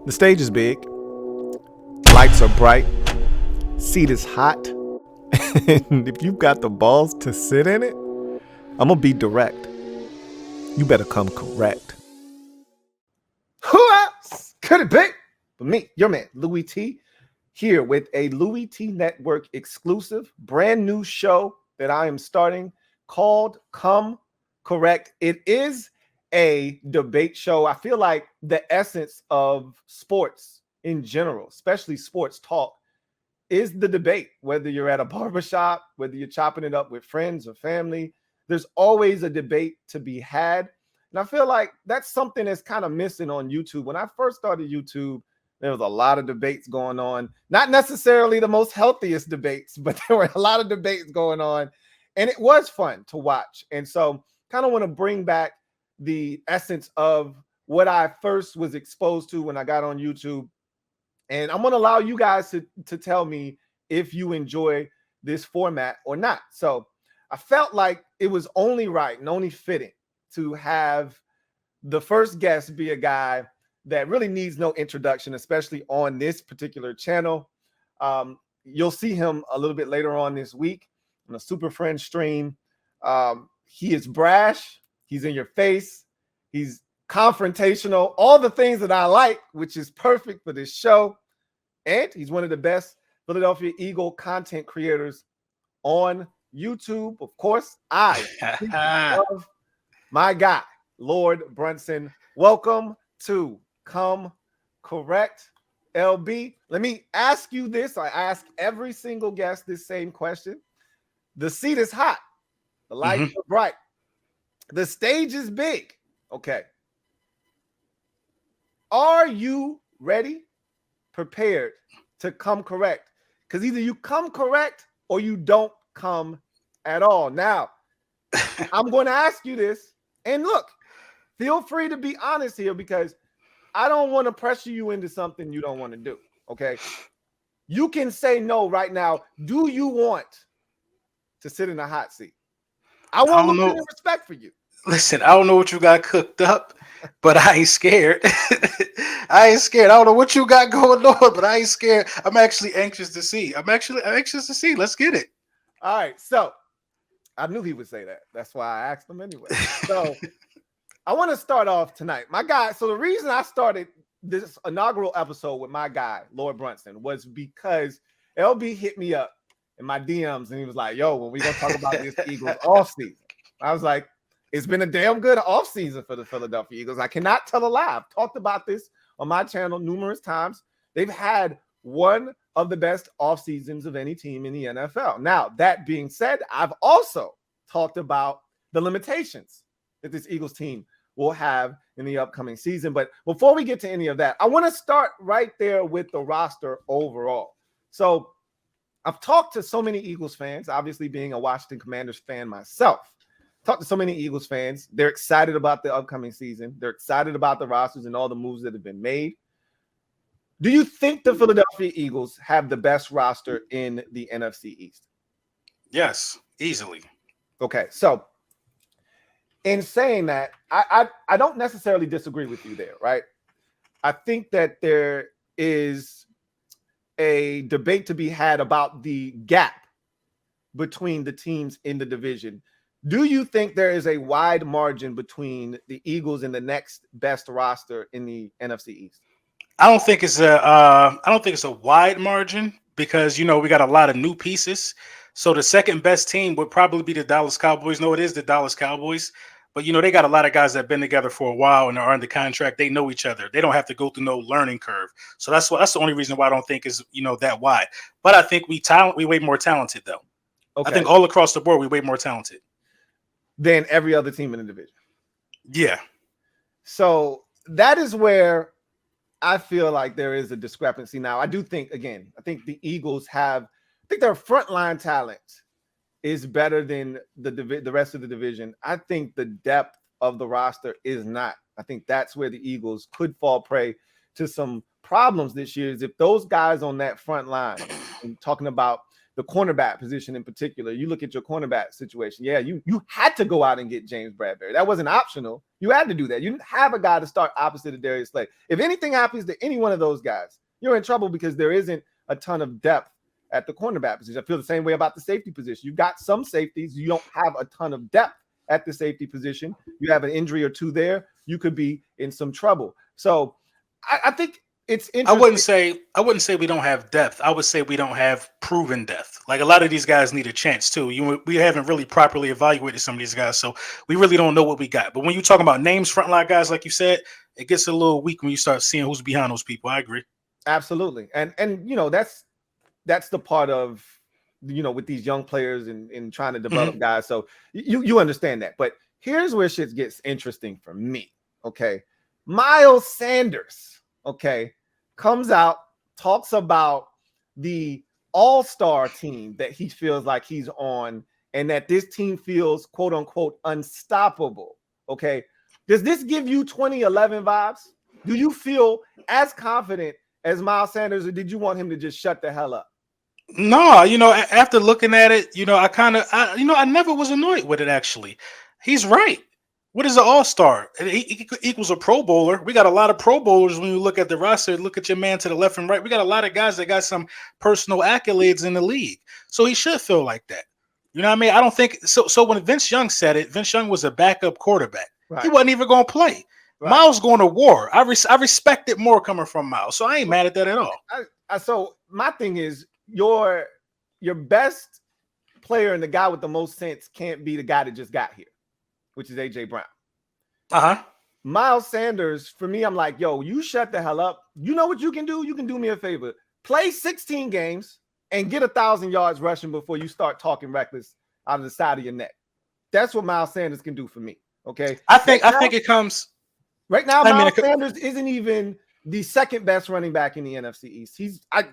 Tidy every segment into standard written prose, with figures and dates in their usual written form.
The stage is big, lights are bright, seat is hot, and if you've got the balls to sit in it, I'm gonna be direct. You better come correct. Who else could it be but me, your man, Louie Tee, here with a Louie Tee Network exclusive, brand new show that I am starting called Come Correct. It is a debate show. I feel like the essence of sports in general, especially sports talk, is the debate. Whether you're at a barbershop, whether you're chopping it up with friends or family, there's always a debate to be had. And I feel like that's something that's kind of missing on YouTube. When I first started YouTube, there was a lot of debates going on, not necessarily the most healthiest debates, but there were a lot of debates going on, and it was fun to watch. And so kind of want to bring back the essence of what I first was exposed to when I got on YouTube. And I'm going to allow you guys to tell me if you enjoy this format or not. So I felt like it was only right and only fitting to have the first guest be a guy that really needs no introduction, especially on this particular channel. You'll see him a little bit later on this week on a Super Friend stream. He is brash. He's in your face. He's confrontational. All the things that I like, which is perfect for this show. And he's one of the best Philadelphia Eagle content creators on YouTube. Of course, I love my guy, Lord Brunson. Welcome to Come Correct, L.B. Let me ask you this. I ask every single guest this same question. The seat is hot. The lights are bright. The stage is big. Okay. Are you ready, prepared to come correct? Because either you come correct or you don't come at all. Now, I'm going to ask you this. And look, feel free to be honest here, because I don't want to pressure you into something you don't want to do. Okay. You can say no right now. Do you want to sit in a hot seat? I want a little bit of respect for you. Listen, I don't know what you got cooked up, but I ain't scared. I ain't scared. I don't know what you got going on, but I ain't scared. I'm actually anxious to see. I'm anxious to see. Let's get it. All right. So I knew he would say that. That's why I asked him anyway. So I want to start off tonight. My guy, so the reason I started this inaugural episode with my guy, Lord Brunson, was because LB hit me up in my DMs and he was like, yo, when we going to talk about this Eagles offseason? I was like, it's been a damn good offseason for the Philadelphia Eagles. I cannot tell a lie. I've talked about this on my channel numerous times. They've had one of the best off seasons of any team in the NFL. Now, that being said, I've also talked about the limitations that this Eagles team will have in the upcoming season. But before we get to any of that, I want to start right there with the roster overall. So I've talked to so many Eagles fans, obviously being a Washington Commanders fan myself. Talked to so many Eagles fans. They're excited about the upcoming season. They're excited about the rosters and all the moves that have been made. Do you think the Philadelphia Eagles have the best roster in the NFC East? Yes, easily. Okay, so in saying that, I don't necessarily disagree with you there, right? I think that there is a debate to be had about the gap between the teams in the division. Do you think there is a wide margin between the Eagles and the next best roster in the NFC East? I don't think it's a wide margin because we got a lot of new pieces. So the second best team would probably be the Dallas Cowboys. No, it is the Dallas Cowboys. But they got a lot of guys that have been together for a while and are under contract. They know each other. They don't have to go through no learning curve. So that's the only reason why I don't think is that wide. But I think we way more talented though. Okay. I think all across the board we way more talented than every other team in the division. Yeah. So that is where I feel like there is a discrepancy. Now, I do think, again, I think the Eagles have, I think their frontline talent is better than the rest of the division. I think the depth of the roster is not. I think that's where the Eagles could fall prey to some problems this year, is if those guys on that front line, I'm talking about the cornerback position in particular. You look at your cornerback situation. Yeah, you had to go out and get James Bradbury. That wasn't optional. You had to do that. You didn't have a guy to start opposite of Darius Slay. If anything happens to any one of those guys, you're in trouble because there isn't a ton of depth at the cornerback position. I feel the same way about the safety position. You've got some safeties. You don't have a ton of depth at the safety position. You have an injury or two there, you could be in some trouble. So I think it's interesting. I wouldn't say we don't have depth. I would say we don't have proven depth. Like a lot of these guys need a chance too. We haven't really properly evaluated some of these guys, so we really don't know what we got. But when you talk about names, frontline guys, like you said, it gets a little weak when you start seeing who's behind those people. I agree. Absolutely. And that's the part of, with these young players and trying to develop guys. So you understand that. But here's where shit gets interesting for me. Okay. Miles Sanders, comes out, talks about the all-star team that he feels like he's on and that this team feels, quote unquote, unstoppable. Okay. Does this give you 2011 vibes? Do you feel as confident as Miles Sanders, or did you want him to just shut the hell up? No, after looking at it, I never was annoyed with it, actually. He's right. What is an all-star? It equals a Pro Bowler. We got a lot of Pro Bowlers when you look at the roster. Look at your man to the left and right. We got a lot of guys that got some personal accolades in the league. So he should feel like that. You know what I mean? I don't think so. So when Vince Young said it, Vince Young was a backup quarterback. Right. He wasn't even going to play. Right. Miles going to war. I respect it more coming from Miles. So I ain't mad at that at all. So my thing is, your best player and the guy with the most sense can't be the guy that just got here, which is AJ Brown. Miles Sanders, for me, I'm like, yo, you shut the hell up. You know what you can do? You can do me a favor. Play 16 games and get 1,000 yards rushing before you start talking reckless out of the side of your neck. That's what Miles Sanders can do for me. Okay. I think it comes right now. Miles Sanders isn't even the second best running back in the NFC East.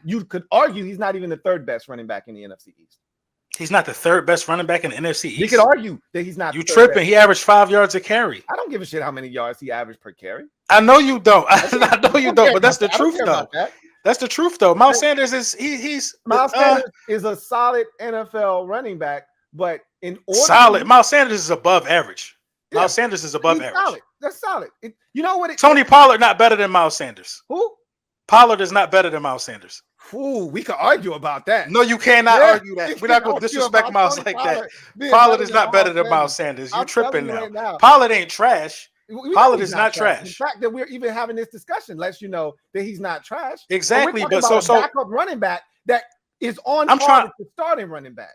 You could argue he's not even the third best running back in the NFC East. He's not the third best running back in the NFC East. You could argue that he's not. You tripping? Best. He averaged 5 yards a carry. I don't give a shit how many yards he averaged per carry. I know you don't. I know you don't. But that's the truth, though. That's the truth, though. Miles Sanders is Miles Sanders is a solid NFL running back, but in order solid, Miles Sanders is above average. Yeah, Miles Sanders is above average. Solid. That's solid. You know what? Tony Pollard not better than Miles Sanders. Who? Pollard is not better than Miles Sanders. Ooh, we could argue about that. No, you cannot argue that. We're not going to disrespect Miles like that. Pollard is not better than Miles Sanders. You're tripping now. Pollard ain't trash. Pollard is not trash. The fact that we're even having this discussion lets you know that he's not trash. Exactly, but so backup running back that is on par with the starting running back.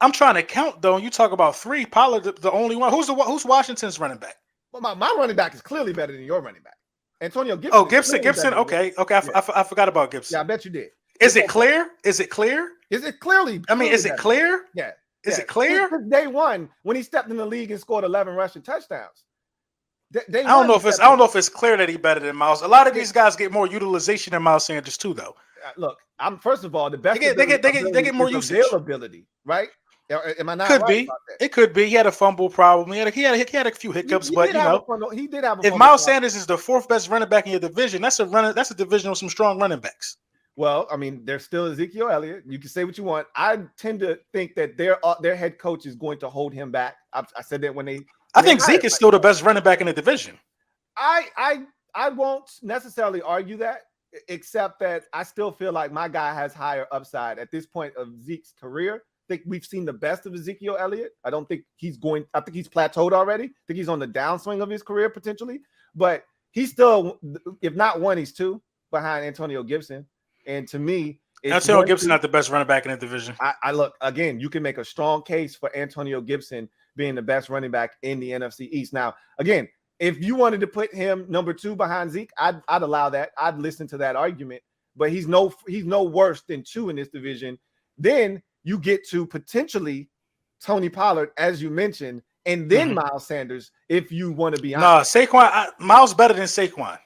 I'm trying to count though. You talk about three. Pollard the only one. Who's Washington's running back? Well, my running back is clearly better than your running back. Antonio Gibson. Oh, Gibson. Okay. Yeah. I forgot about Gibson. Yeah, I bet you did. Is it clear? Is it clear? Is it clearly? I mean, is it clear? Yeah. Is it clear? Day one, when he stepped in the league and scored 11 rushing touchdowns. I don't know if it's clear that he's better than Miles. A lot of these guys get more utilization than Miles Sanders too, though. Look, I'm first of all the best. They get more usage. Availability, right? Am I not? Could be. It could be. He had a fumble problem. He had a few hiccups, but he did have. If Miles Sanders is the fourth best running back in your division, that's a division with some strong running backs. Well, I mean, there's still Ezekiel Elliott. You can say what you want. I tend to think that their head coach is going to hold him back. I said that when I think Zeke is still the best running back in the division. I won't necessarily argue that, except that I still feel like my guy has higher upside at this point of Zeke's career. I think we've seen the best of Ezekiel Elliott. I think he's plateaued already. I think he's on the downswing of his career potentially, but he's still, if not one, he's two behind Antonio Gibson. And to me, Antonio Gibson not the best running back in the division. I look again. You can make a strong case for Antonio Gibson being the best running back in the NFC East. Now, again, if you wanted to put him number two behind Zeke, I'd allow that. I'd listen to that argument. But he's no worse than two in this division. Then you get to potentially Tony Pollard, as you mentioned, and then Miles Sanders, if you want to be honest. No, Saquon. Miles better than Saquon.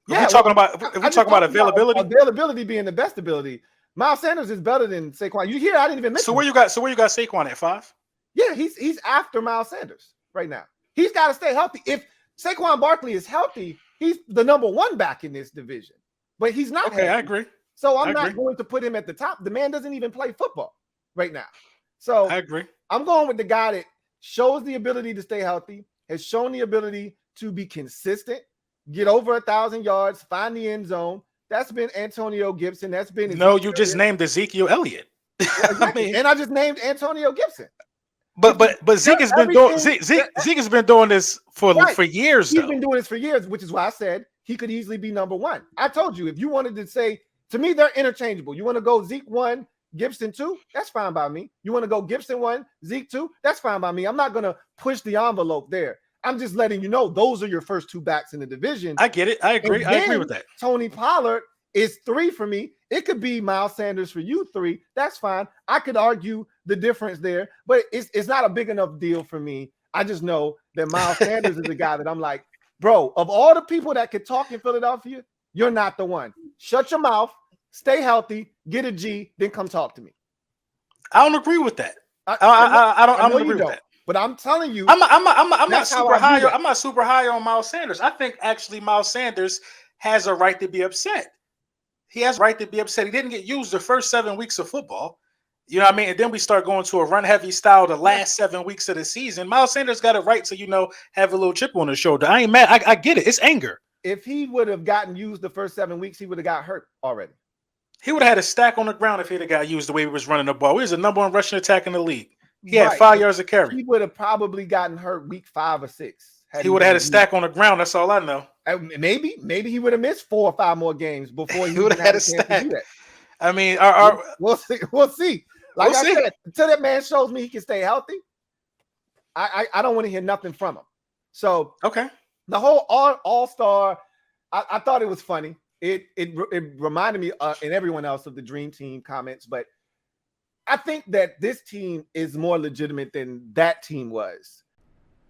If we're talking about availability, availability being the best ability, Miles Sanders is better than Saquon. You hear? I didn't even mention. So where you got Saquon at 5? Yeah, he's after Miles Sanders right now. He's got to stay healthy. If Saquon Barkley is healthy, he's the number one back in this division. But he's not. Okay, healthy. I agree. So I'm not going to put him at the top. The man doesn't even play football right now. So I agree. I'm going with the guy that shows the ability to stay healthy, has shown the ability to be consistent, get over 1,000 yards, find the end zone. That's been Antonio Gibson. That's been you just named Ezekiel Elliott. Well, exactly. I mean, and I just named Antonio Gibson. But Zeke has been doing Zeke has been doing this for years. He's been doing this for years, which is why I said he could easily be number one. I told you, if you wanted to say, to me, they're interchangeable. You want to go Zeke 1, Gibson 2, that's fine by me. You want to go Gibson 1, Zeke 2, that's fine by me. I'm not going to push the envelope there. I'm just letting you know those are your first two backs in the division. I get it. I agree. I agree with that. Tony Pollard is 3 for me. It could be Miles Sanders for you 3. That's fine. I could argue the difference there, but it's not a big enough deal for me. I just know that Miles Sanders is the guy that I'm like, bro, of all the people that could talk in Philadelphia, you're not the one. Shut your mouth, stay healthy, get a G, then come talk to me. I don't agree with that. I don't agree with that. But I'm telling you, I'm not super high. I'm not super high on Miles Sanders. I think actually Miles Sanders has a right to be upset. He has a right to be upset. He didn't get used the first 7 weeks of football. You know what I mean? And then we start going to a run-heavy style the last 7 weeks of the season. Miles Sanders got a right to, have a little chip on his shoulder. I ain't mad. I get it. It's anger. If he would have gotten used the first 7 weeks, he would have got hurt already. He would have had a stack on the ground if he'd have got used the way he was running the ball. He was the number 1 rushing attack in the league. He had 5 yards of carry. He would have probably gotten hurt week 5 or 6. He would have had a stack on the ground. That's all I know. Maybe he would have missed 4 or 5 more games before he would have had a stack. I mean, we'll see. We'll see. Like I said, until that man shows me he can stay healthy, I don't want to hear nothing from him. So the whole all-star, I thought it was funny. It reminded me and everyone else of the Dream Team comments, but I think that this team is more legitimate than that team was.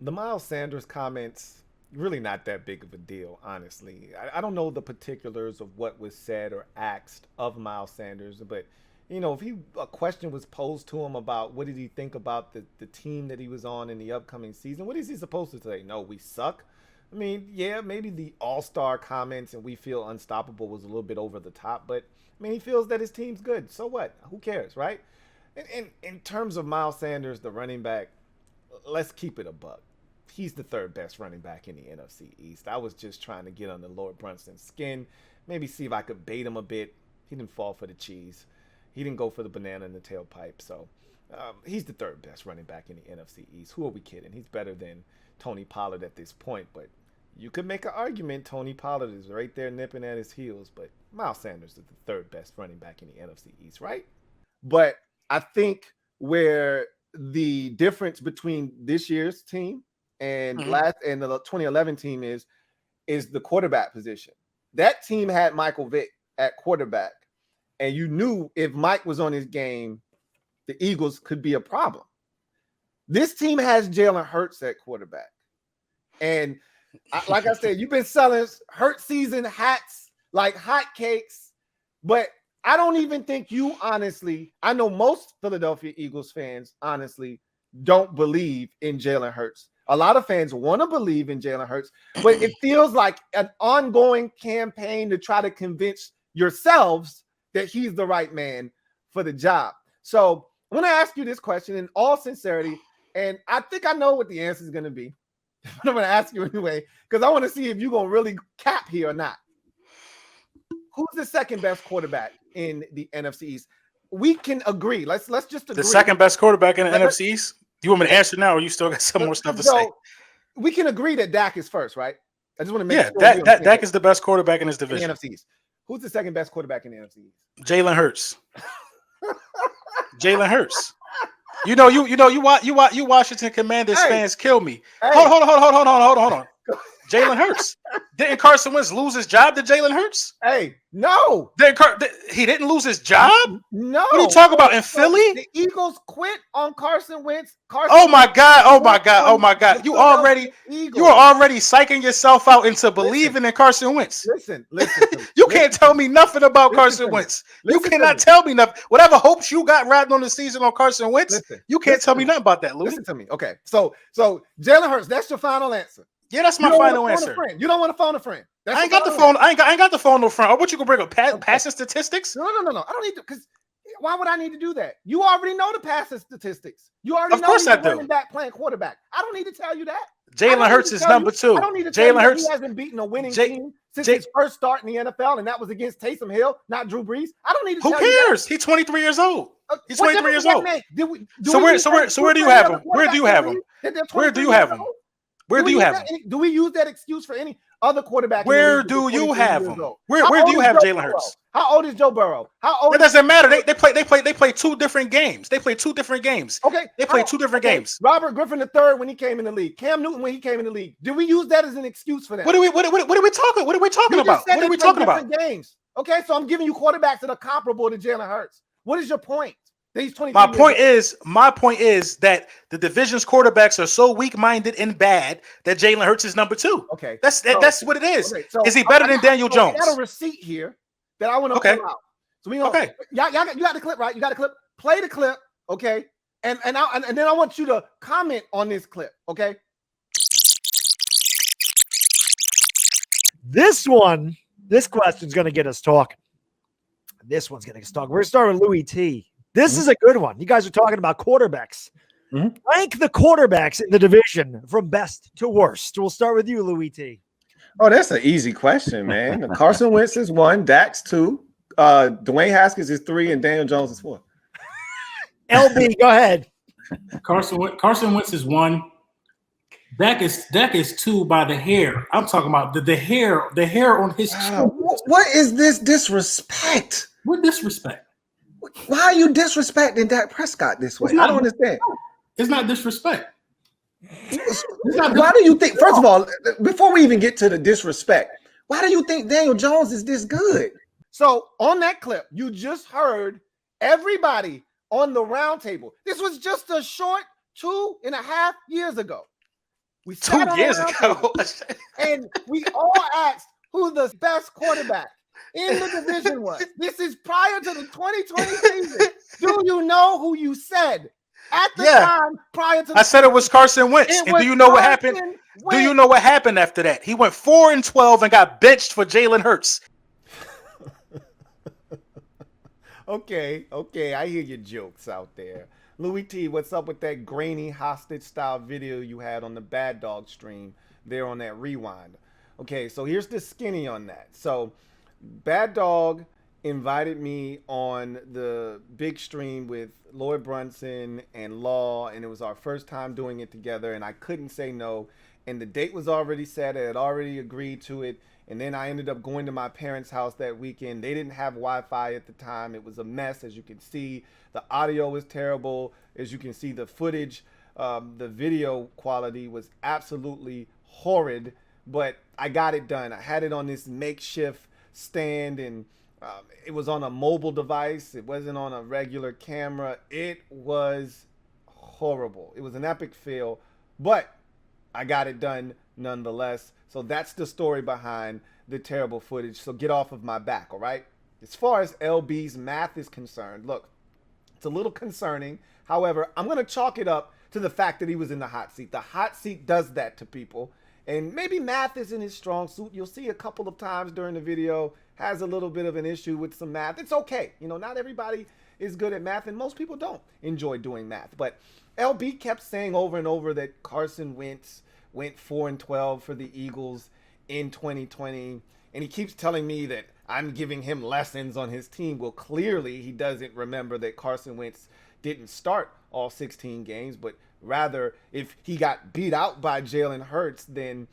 The Miles Sanders comments, really not that big of a deal, honestly. I don't know the particulars of what was said or asked of Miles Sanders, but if a question was posed to him about what did he think about the team that he was on in the upcoming season, what is he supposed to say? No, we suck. I mean, yeah, maybe the all-star comments and we feel unstoppable was a little bit over the top, but I mean, he feels that his team's good. So what? Who cares, right? And in terms of Miles Sanders, the running back, let's keep it a buck. He's the 3rd best running back in the NFC East. I was just trying to get under Lord Brunson's skin, maybe see if I could bait him a bit. He didn't fall for the cheese. He didn't go for the banana in the tailpipe. So he's the 3rd best running back in the NFC East. Who are we kidding? He's better than Tony Pollard at this point. But you could make an argument Tony Pollard is right there nipping at his heels. But Miles Sanders is the 3rd best running back in the NFC East, right? But I think where the difference between this year's team and the 2011 team is the quarterback position. That team had Michael Vick at quarterback, and you knew if Mike was on his game, the Eagles could be a problem. This team has Jalen Hurts at quarterback, and like I said, you've been selling Hurts season hats like hotcakes, but I don't even think you honestly, I know most Philadelphia Eagles fans honestly don't believe in Jalen Hurts. A lot of fans want to believe in Jalen Hurts, but it feels like an ongoing campaign to try to convince yourselves that he's the right man for the job. So I'm going to ask you this question in all sincerity, and I think I know what the answer is going to be. But I'm going to ask you anyway, because I want to see if you're going to really cap here or not. Who's the 2nd best quarterback in the NFC East? We can agree. Let's just agree. The 2nd best quarterback in the NFC East? You want me to answer now, or you still got some more stuff to say? We can agree that Dak is first, right? I just want to make sure. Dak is the best quarterback in his division. In the NFC East. Who's the 2nd best quarterback in the NFC East? Jalen Hurts. Jalen Hurts. You Washington Commanders fans kill me. Hey. Hold on. Jalen Hurts. Didn't Carson Wentz lose his job to Jalen Hurts? Hey, no. He didn't lose his job? No. What are you talking about in Philly? The Eagles quit on Carson Wentz. Oh my God. You are already psyching yourself out into believing in Carson Wentz. Listen. You can't tell me nothing about Carson Wentz. You cannot tell me nothing. Whatever hopes you got riding on the season on Carson Wentz, you can't tell me nothing about that, Louie. Listen to me. Okay. So Jalen Hurts, that's your final answer. Yeah, that's my You don't want final to phone answer. a friend. You don't want to phone a friend. I ain't got the phone. I ain't got the phone no front. Or what you gonna bring up? Passing statistics? No. I don't need to, because why would I need to do that? You already know the passing statistics. You already Of know course he's I a do. running back playing quarterback. I don't need to tell you that. Jalen Hurts is number 2. I don't need to tell you Jalen that Hurts he hasn't beaten a winning team since his first start in the NFL, and that was against Taysom Hill, not Drew Brees. I don't need to tell you that. Who cares? He's 23 years old. He's 23 years old. So where do you have him? Where do you have him? Where do you have him? Where do you have him? Do we use that excuse for any other quarterback? Where do you have him? Where do you have Jalen Hurts? How old is Joe Burrow? How old? It doesn't matter. They play 2 different games. They play 2 different games. Okay. They play 2 different games. Robert Griffin III when he came in the league. Cam Newton when he came in the league. Do we use that as an excuse for that? What are we talking about? What are we talking about? Games. Okay, so I'm giving you quarterbacks that are comparable to Jalen Hurts. What is your point? He's 23. My point is that the division's quarterbacks are so weak-minded and bad that Jalen Hurts is number 2. Okay, that's what it is. Okay, so is he better than Daniel Jones? I got a receipt here that I want to pull out. So we gonna, y'all got the clip, right? You got the clip. Play the clip, okay? And then I want you to comment on this clip, okay? This question's going to get us talking. This one's going to get us talking. We're going to start with Louie Tee. This is a good one. You guys are talking about quarterbacks. Rank the quarterbacks in the division from best to worst. We'll start with you, Louie Tee. Oh, that's an easy question, man. Carson Wentz is 1, Dak's 2, Dwayne Haskins is 3, and Daniel Jones is 4. L.B, go ahead. Carson Wentz is 1. Dak is 2 by the hair. I'm talking about the hair on his chin. What is this disrespect? What disrespect? Why are you disrespecting Dak Prescott this way? I don't understand. It's not disrespect. Why do you think, first of all, before we even get to the disrespect, why do you think Daniel Jones is this good? So on that clip, you just heard everybody on the round table. This was just a short 2.5 years ago. We 2 years ago. And we all asked who the best quarterback in the division was. This is prior to the 2020 season. Do you know who you said at the time prior to? I said it was Carson Wentz. And do you know what happened? Do you know what happened after that? He went 4-12 and got benched for Jalen Hurts. Okay, I hear your jokes out there. Louie Tee, what's up with that grainy hostage style video you had on the Bad Dog stream there on that rewind? Okay, so here's the skinny on that. So Bad Dog invited me on the big stream with Lord Brunson and Law, and it was our first time doing it together, and I couldn't say no. And the date was already set. I had already agreed to it. And then I ended up going to my parents' house that weekend. They didn't have Wi-Fi at the time. It was a mess, as you can see. The audio was terrible. As you can see, the footage, the video quality was absolutely horrid. But I got it done. I had it on this makeshift stand, and it was on a mobile device. It wasn't on a regular camera. It was horrible. It was an epic fail, but I got it done nonetheless. So that's the story behind the terrible footage. So get off of my back, all right? As far as LB's math is concerned, look, it's a little concerning. However, I'm going to chalk it up to the fact that he was in the hot seat. The hot seat does that to people. And maybe math isn't his strong suit. You'll see a couple of times during the video has a little bit of an issue with some math. It's okay. You know, not everybody is good at math, and most people don't enjoy doing math. But LB kept saying over and over that Carson Wentz went 4-12 for the Eagles in 2020. And he keeps telling me that I'm giving him lessons on his team. Well, clearly he doesn't remember that Carson Wentz didn't start all 16 games, but rather if he got beat out by Jalen Hurts, then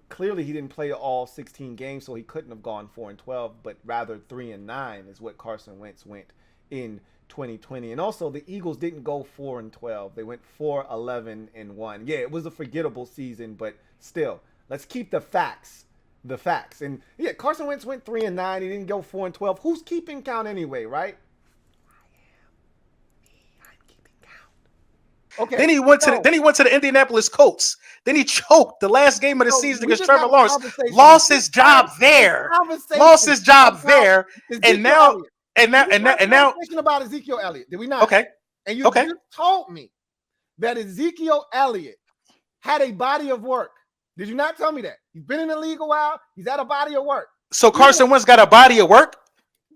clearly he didn't play all 16 games, so he couldn't have gone 4-12, but rather 3-9 is what Carson Wentz went in 2020. And also the Eagles didn't go 4-12. They went 4-11-1. Yeah, it was a forgettable season, but still, let's keep the facts. The facts. And yeah, Carson Wentz went 3-9. He didn't go 4-12. Who's keeping count anyway, right? I'm keeping count. Okay. Then he went to the Indianapolis Colts. Then he choked the last game of the season against Trevor Lawrence. Lost his job there. Lost his job there. And now about Ezekiel Elliott, did we not? Okay. And you just told me that Ezekiel Elliott had a body of work Did you not tell me that? He's been in the league a while. He's had a body of work. So Carson Wentz got a body of work?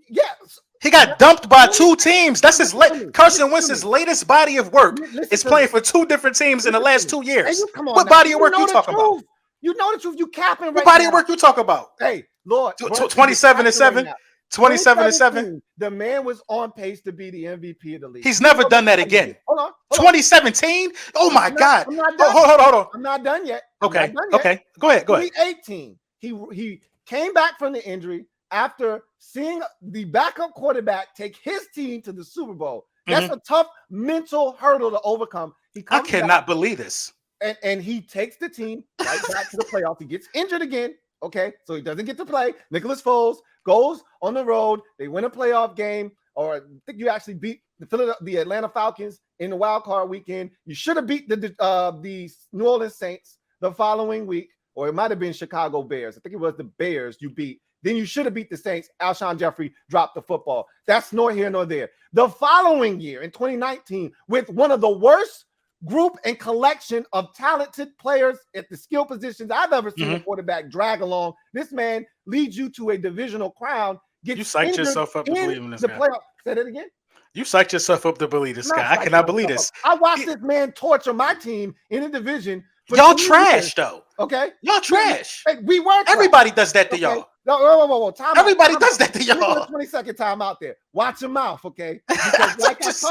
Yes. He got dumped by 2 teams. That's his Carson Wentz's latest body of work is playing for 2 different teams in the last 2 years. What body of work you talking about? You know the truth. You capping right now. What body of work you talk about? Hey, Lord. 27-7. 27-7. The man was on pace to be the MVP of the league. He's never done that again. Hold on. 2017? Oh my God. I'm not done. Hold on. I'm not done yet. Okay. Okay. Go ahead. 2018. He came back from the injury after seeing the backup quarterback take his team to the Super Bowl. That's a tough mental hurdle to overcome. I cannot believe this. And he takes the team right back to the playoffs. He gets injured again. Okay, so he doesn't get to play. Nicholas Foles goes on the road. They win a playoff game, or I think you actually beat the Atlanta Falcons in the wild card weekend. You should have beat the New Orleans Saints the following week, or it might have been Chicago Bears. I think it was the Bears you beat. Then you should have beat the Saints. Alshon Jeffrey dropped the football. That's nor here nor there. The following year, in 2019, with one of the worst group and collection of talented players at the skill positions I've ever seen a quarterback drag along. This man leads you to a divisional crown. You psyched yourself up to believe in this guy. Say that again. You psyched yourself up to believe this guy. I cannot believe this. I watched this man torture my team in a division. Y'all trash, though. Okay? Y'all trash. We were trash. Everybody does that to y'all. No, whoa. Everybody does that to y'all. 20-second time out there. Watch your mouth, okay? Because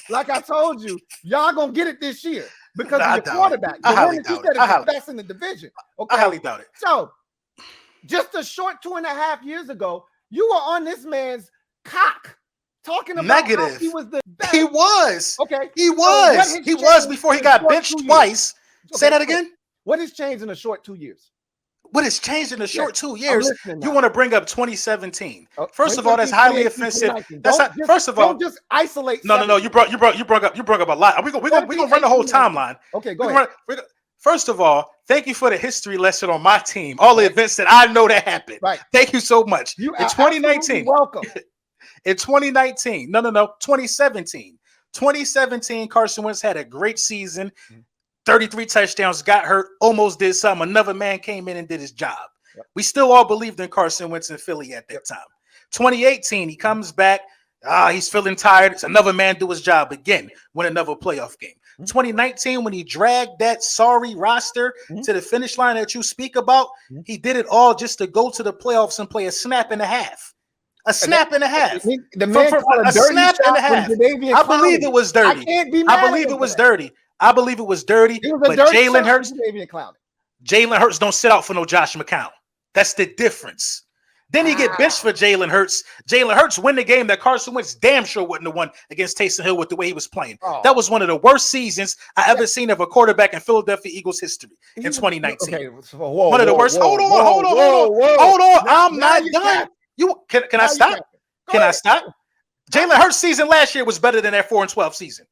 like I told you, y'all gonna get it this year because of your quarterback. The one that you said is the best in the division. Okay? I highly doubt it. So, just a short 2.5 years ago, you were on this man's cock talking about how he was the best. He was. Okay. He was. He was before he got benched twice. Say that again. What has changed in the short 2 years? What has changed in the short 2 years? You want to bring up 2017? First of all, that's highly offensive. First of all, don't just isolate. No. You brought up a lot. We're gonna run the whole timeline. Okay, go ahead. First of all, thank you for the history lesson on my team. All the events that I know that happened. Right. Thank you so much. You in 2019. Welcome. In 2019. No. 2017. 2017, Carson Wentz had a great season. 33 touchdowns, got hurt, almost did something. Another man came in and did his job. Yep. We still all believed in Carson Wentz in Philly at that time. 2018, he comes back. He's feeling tired. It's another man do his job again, win another playoff game. 2019, when he dragged that sorry roster to the finish line that you speak about, he did it all just to go to the playoffs and play a snap and a half. A snap and a half. The man called a snap and a half. I believe it was dirty. I believe it was dirty. I believe it was dirty, but Jalen Hurts don't sit out for no Josh McCown. That's the difference. Then he get benched for Jalen Hurts. Jalen Hurts win the game that Carson Wentz damn sure wouldn't have won against Taysom Hill with the way he was playing. That was one of the worst seasons I ever seen of a quarterback in Philadelphia Eagles history in 2019. Okay, one of the worst. Hold on. I'm not done. Can I stop? Can I stop? Jalen Hurts' season last year was better than that 4-12 season.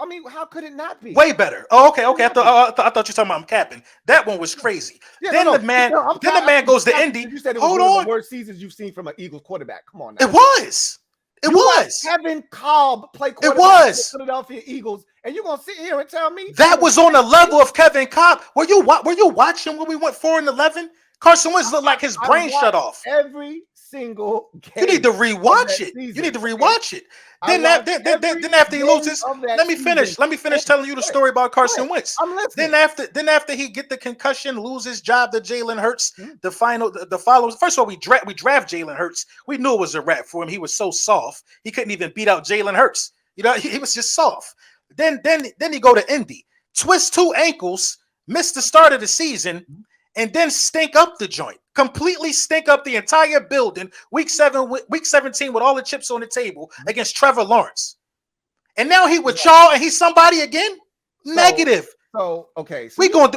I mean, how could it not be? Way better. Oh, okay. I thought you were talking about I'm capping. That one was crazy. Then the man goes to Indy. You said it was one of the worst seasons you've seen from an Eagles quarterback. Come on now. It was. Kevin Kolb play quarterback for the Philadelphia Eagles, and you're gonna sit here and tell me that was on the level of Kevin Kolb? Were you watching when we went 4-11? Carson Wentz looked like his brain shut off. Every single game. You need to rewatch it. You need to rewatch it. Then after he loses, let me finish telling you the story about Carson Wentz. I'm listening. Then after he get the concussion, lose his job to Jalen Hurts, the following. First of all, we draft Jalen Hurts. We knew it was a wrap for him. He was so soft. He couldn't even beat out Jalen Hurts. You know, he was just soft. Then he go to Indy, twist 2 ankles, miss the start of the season, and then stink up the joint. Completely stink up the entire building. Week 17 with all the chips on the table against Trevor Lawrence. And now he with y'all and he's somebody again? Negative. So we are going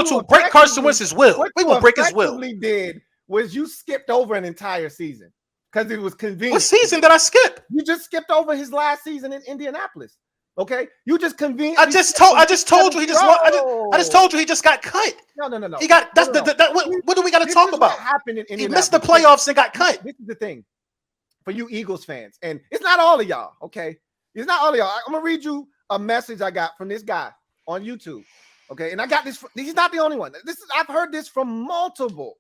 to break Carson Wentz's will. We're going to break his will. What you did was you skipped over an entire season because it was convenient. What season did I skip? You just skipped over his last season in Indianapolis. Okay, you just convenient. I just told you he just won. I just told you he just got cut. No. He got what do we got to talk about? He missed the playoffs and got cut. This is the thing for you Eagles fans, and it's not all of y'all. Okay, it's not all of y'all. I'm gonna read you a message I got from this guy on YouTube. Okay, and I got this. He's not the only one. I've heard this from multiple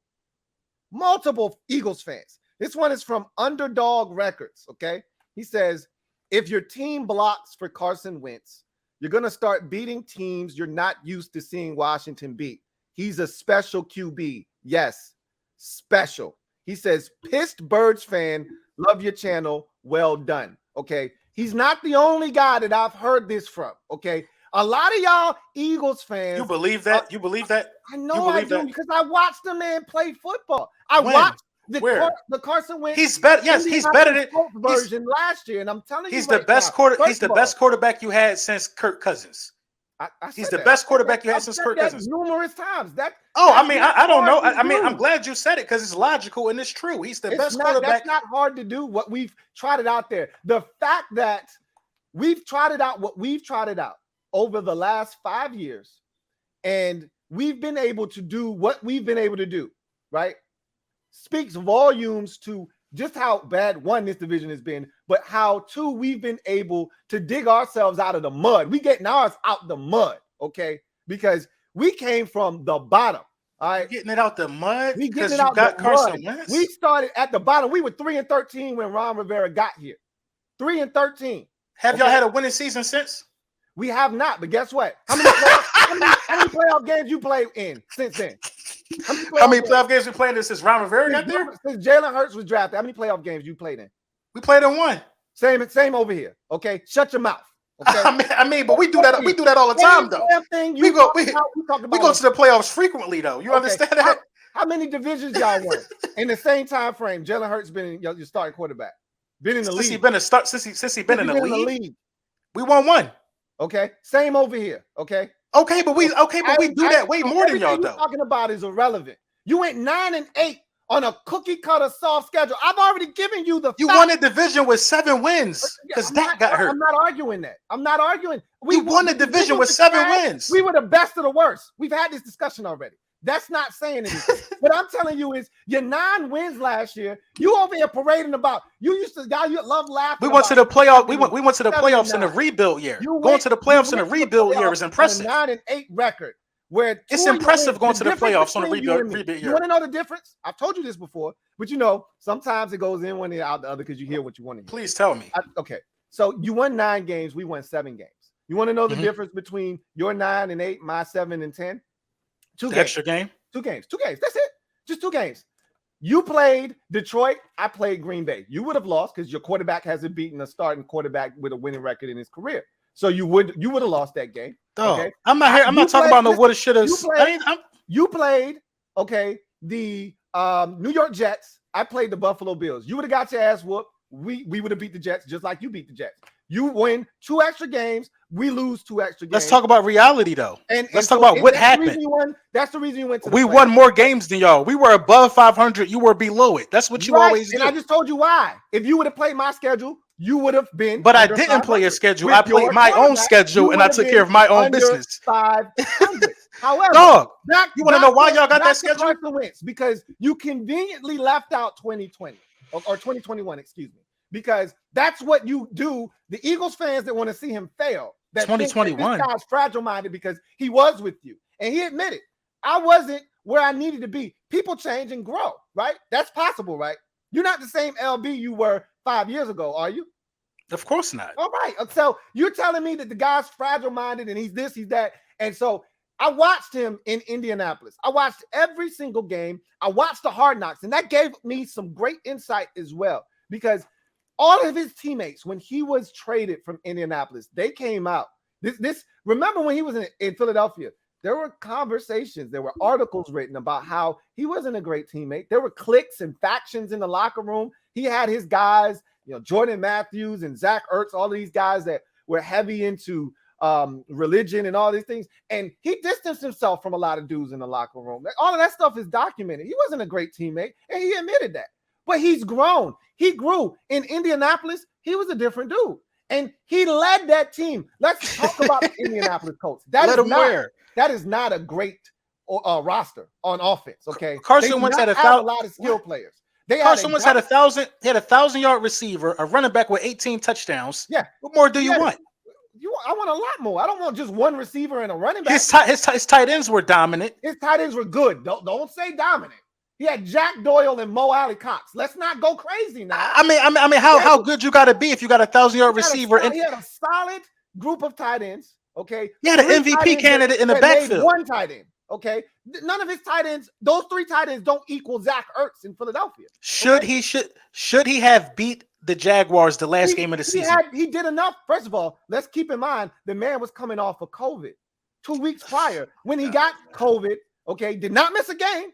Eagles fans. This one is from Underdog Records. Okay, he says, if your team blocks for Carson Wentz, you're gonna start beating teams you're not used to seeing Washington beat. He's a special QB. Yes, special. He says, pissed Birds fan, love your channel. Well done. Okay, he's not the only guy that I've heard this from. Okay. A lot of y'all Eagles fans. You believe that? You believe that? I know I do because I watched the man play football. I When? watched Where? the Carson Wentz. He's better. Yes, he's better than version last year, and I'm telling you, he's the best He's the best quarterback you had since Kirk Cousins. He's the best quarterback you had since Kirk Cousins. Numerous times. I don't know. I mean, I'm glad you said it because it's logical and it's true. He's the best quarterback. That's not hard to do. What we've tried it out there. The fact that we've tried it out. What we've tried it out over the last 5 years, and we've been able to do what we've been able to do, right? Speaks volumes to just how bad, one, this division has been, but how, two, we've been able to dig ourselves out of the mud. We getting ours out the mud, okay? Because we came from the bottom, all right? Getting it out the mud because you got Carson Wentz? We started at the bottom. We were 3-13 when Ron Rivera got here. 3-13. Have y'all had a winning season since? We have not, but guess what? How many playoff games you played in since then? How many playoff games we played in since Ron Rivera got there? Since Jalen Hurts was drafted, how many playoff games you played in? We played in one. Same over here. Okay, shut your mouth. Okay? I mean, but we do that. We do that all the time, though. We go to the playoffs frequently, though. You understand that? How many divisions y'all won in the same time frame? Jalen Hurts been your starting quarterback. Been in the league. Since he been in the league. We won one. Okay, same over here. Okay, but we do that way more than y'all, though. Talking about is irrelevant. You went 9-8 on a cookie cutter soft schedule. I've already given you the. You won a division with 7 wins because Dak got hurt. I'm not arguing that. I'm not arguing. We won the division with 7 wins. We were the best of the worst. We've had this discussion already. That's not saying anything. What I'm telling you is your 9 wins last year. You over here parading about. You love laughing. We went to the playoff. We went to the playoffs in the rebuild year. Going to the playoffs in the rebuild year is impressive. 9-8 record. Where it's impressive going to the playoffs on a rebuild year. You want to know the difference? I've told you this before, but sometimes it goes in one ear out the other because you hear what you want to hear. Please tell me. Okay, so you won 9 games. We won 7 games. You want to know the difference between your 9-8, my 7-10? 2 games. Extra game. 2 games. That's it. Just 2 games. You played Detroit. I played Green Bay. You would have lost because your quarterback hasn't beaten a starting quarterback with a winning record in his career. So you would have lost that game. Okay? I'm not here. I'm not talking about no woulda, shoulda. You played the New York Jets. I played the Buffalo Bills. You would have got your ass whooped. We would have beat the Jets just like you beat the Jets. You win 2 extra games. We lose 2 extra games. Let's talk about reality, though. Let's talk about what happened. That's the reason you went to the We won more games than y'all. We were above 500. You were below it. That's what you always do. And I just told you why. If you would have played my schedule, you would have been. But I didn't play a schedule. I played my own schedule, and I took care of my own business. 500. However, you want to know why y'all got that schedule? Because you conveniently left out 2020 or 2021, excuse me. Because that's what you do. The Eagles fans that want to see him fail. That 2021. This guy's fragile-minded because he was with you. And he admitted, I wasn't where I needed to be. People change and grow, right? That's possible, right? You're not the same L.B. you were 5 years ago, are you? Of course not. All right. So you're telling me that the guy's fragile-minded and he's this, he's that. And so I watched him in Indianapolis. I watched every single game. I watched the Hard Knocks, and that gave me some great insight as well because all of his teammates, when he was traded from Indianapolis, they came out. Remember when he was in Philadelphia, there were conversations, there were articles written about how he wasn't a great teammate. There were cliques and factions in the locker room. He had his guys, Jordan Matthews and Zach Ertz, all of these guys that were heavy into religion and all these things. And he distanced himself from a lot of dudes in the locker room. All of that stuff is documented. He wasn't a great teammate, and he admitted that. But he's grown. He grew. In Indianapolis, he was a different dude. And he led that team. Let's talk about the Indianapolis Colts. That is not a great roster on offense, okay? Carson Wentz had a lot of skill players. Carson Wentz had 1,000-yard receiver, a running back with 18 touchdowns. Yeah. What more do you want? I want a lot more. I don't want just one receiver and a running back. His tight ends were dominant. His tight ends were good. Don't say dominant. He had Jack Doyle and Mo Alley Cox. Let's not go crazy now. I mean, how good you got to be if you got a 1,000-yard receiver? He had a solid group of tight ends. Okay, he had an MVP candidate in the backfield. One tight end. Okay, none of his tight ends. Those 3 tight ends don't equal Zach Ertz in Philadelphia. Should he have beat the Jaguars the last game of the season? He did enough. First of all, let's keep in mind the man was coming off of COVID 2 weeks prior when he got COVID. Okay, did not miss a game.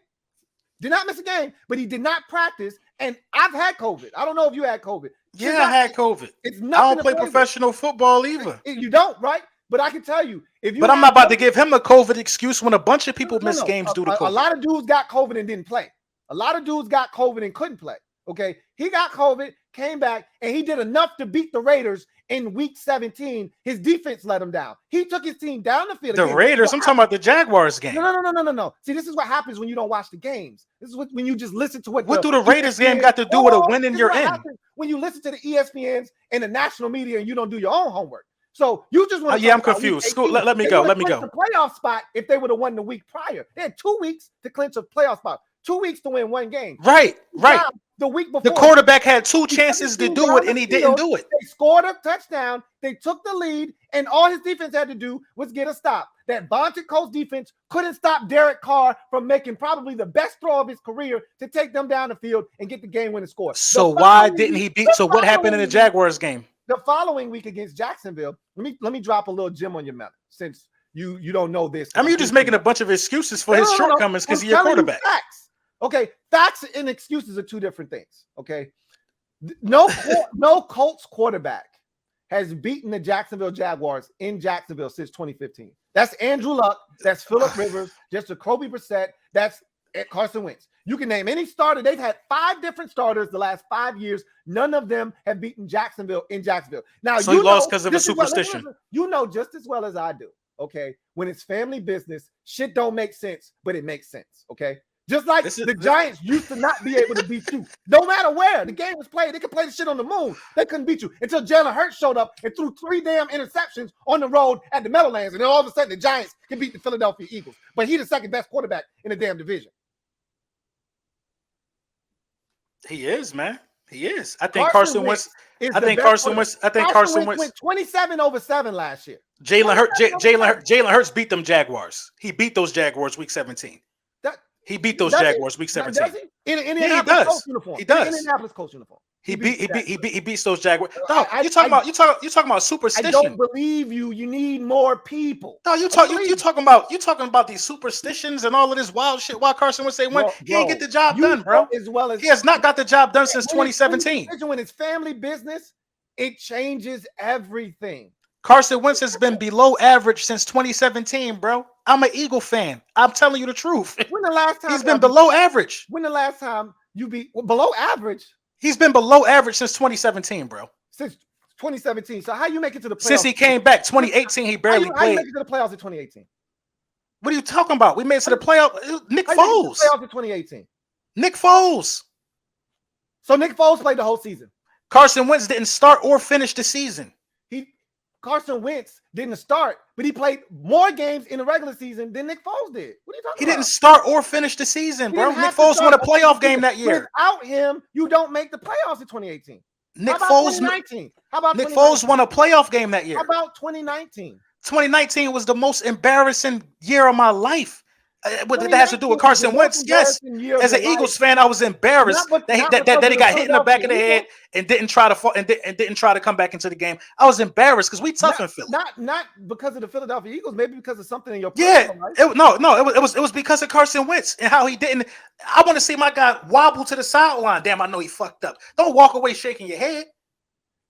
But he did not practice. And I've had COVID. I don't know if you had COVID. Yeah, I had COVID. It's I nothing. don't play professional football either. You don't, right? But I can tell you, if you. But I'm not about to give him a COVID excuse when a bunch of people miss games due to COVID. A lot of dudes got COVID and didn't play. A lot of dudes got COVID and couldn't play. Okay, he got COVID, came back, and he did enough to beat the Raiders in Week 17. His defense let him down. He took his team down the field. The Raiders? I'm talking about the Jaguars game. No. See, this is what happens when you don't watch the games. This is when you just listen to what. What do the Raiders game got to do with a win in your end? When you listen to the ESPNs and the national media and you don't do your own homework. So you just want to. Yeah, I'm confused. Let me go. The playoff spot if they would have won the week prior. They had 2 weeks to clinch a playoff spot. 2 weeks to win one game. Right. The week before, the quarterback had 2 chances to do it, and he didn't do it. They scored a touchdown. They took the lead, and all his defense had to do was get a stop. That vaunted Colts defense couldn't stop Derek Carr from making probably the best throw of his career to take them down the field and get the game-winning score. So why didn't he beat? So what happened in the Jaguars game? The following week against Jacksonville, let me drop a little gem on your melon since you don't know this. I mean, you're just making a bunch of excuses for his shortcomings because he's your quarterback. Okay, facts and excuses are 2 different things. Okay, no Colts quarterback has beaten the Jacksonville Jaguars in Jacksonville since 2015. That's Andrew Luck. That's Phillip Rivers. Just Jacoby Brissett. That's Carson Wentz. You can name any starter. They've had 5 different starters the last 5 years. None of them have beaten Jacksonville in Jacksonville. Now, so he lost because of a superstition. You know just as well as I do. Okay, when it's family business, shit don't make sense, but it makes sense. Okay. Just like the Giants used to not be able to beat you. No matter where the game was played, they could play the shit on the moon. They couldn't beat you until Jalen Hurts showed up and threw 3 damn interceptions on the road at the Meadowlands. And then all of a sudden, the Giants can beat the Philadelphia Eagles. But he's the second best quarterback in the damn division. He is, man. He is. I think Carson Wentz. I think Carson Wentz went 27-7 last year. Jalen Hurts beat them Jaguars. He beat those Jaguars week 17. He beat those Jaguars week 17. Does he? In Indianapolis Colts uniform. He does. In Indianapolis Colts uniform. He beats those Jaguars. No, you talking about superstition. I don't believe you. You need more people. No, you talking about these superstitions and all of this wild shit. Why Carson would say he ain't get the job done, bro. He has not got the job done since 2017. When it's family business, it changes everything. Carson Wentz has been below average since 2017, bro. I'm an Eagle fan. I'm telling you the truth. When the last time he's been below average? When the last time you beat below average? He's been below average since 2017, bro. Since 2017. So how you make it to the playoffs? Since he came back, 2018, he barely played. How you make it to the playoffs in 2018? What are you talking about? We made it to the playoffs. Nick Foles. Playoffs in 2018. Nick Foles. So Nick Foles played the whole season. Carson Wentz didn't start or finish the season. Carson Wentz didn't start, but he played more games in the regular season than Nick Foles did. What are you talking about? He didn't start or finish the season, bro. Nick Foles won a playoff game that year. Without him, you don't make the playoffs in 2018. Nick Foles won a playoff game that year. How about 2019? 2019 was the most embarrassing year of my life. What that has to do with Carson Wentz? Yes. As an Eagles fan, I was embarrassed that he got hit in the back of the head and didn't try to fall and didn't try to come back into the game. I was embarrassed because we tough in Philly. Not because of the Philadelphia Eagles, maybe because of something in your life. It was because of Carson Wentz and how he didn't. I want to see my guy wobble to the sideline. Damn, I know he fucked up. Don't walk away shaking your head.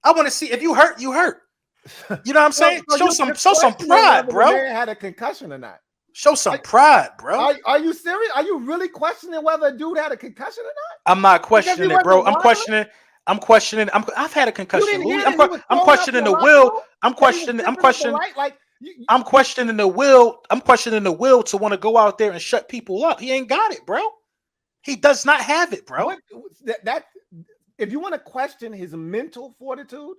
I want to see if you hurt, you hurt. You know what I'm saying? Show some pride, bro. The man had a concussion or not? Show some pride, bro. Are you serious? Are you really questioning whether a dude had a concussion or not? I'm not questioning it, bro. I'm questioning. I've had a concussion. I'm questioning the will. I'm questioning the will. I'm questioning the will to want to go out there and shut people up. He ain't got it, bro. He does not have it, bro. That if you want to question his mental fortitude,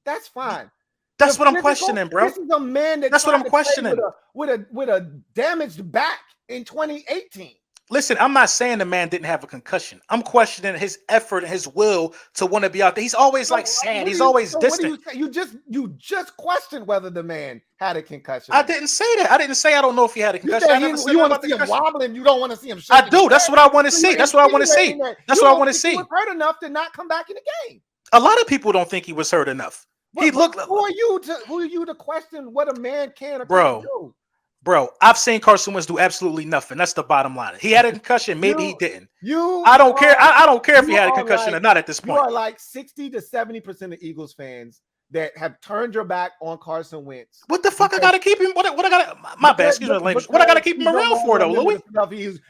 that's fine. That's what I'm physical- questioning, bro. This is a man that That's what tried I'm to play questioning. with a damaged back in 2018. Listen, I'm not saying the man didn't have a concussion. I'm questioning his effort and his will to want to be out there. He's always like sad. He's always distant. What do you say? You just questioned whether the man had a concussion. I didn't say that. I didn't say I don't know if he had a You concussion. said I never said you want about to the see him concussion. wobbling. You don't want to see him I shaking. do. That's what I want to see. That's what I want to see. That's what I want to see. He was hurt enough to not come back in the game. A lot of people don't think he was hurt enough. He looked. Who are you to question what a man can or Bro. can't do? Bro, I've seen Carson Wentz do absolutely nothing. That's the bottom line. He had a concussion. Maybe he didn't. I don't care. I don't care if he had a concussion or not at this point. You are like 60 to 70% of Eagles fans that have turned your back on Carson Wentz. What the fuck I gotta keep him? What I gotta? My bad. Excuse me, language. What I gotta keep him around for though, Louie?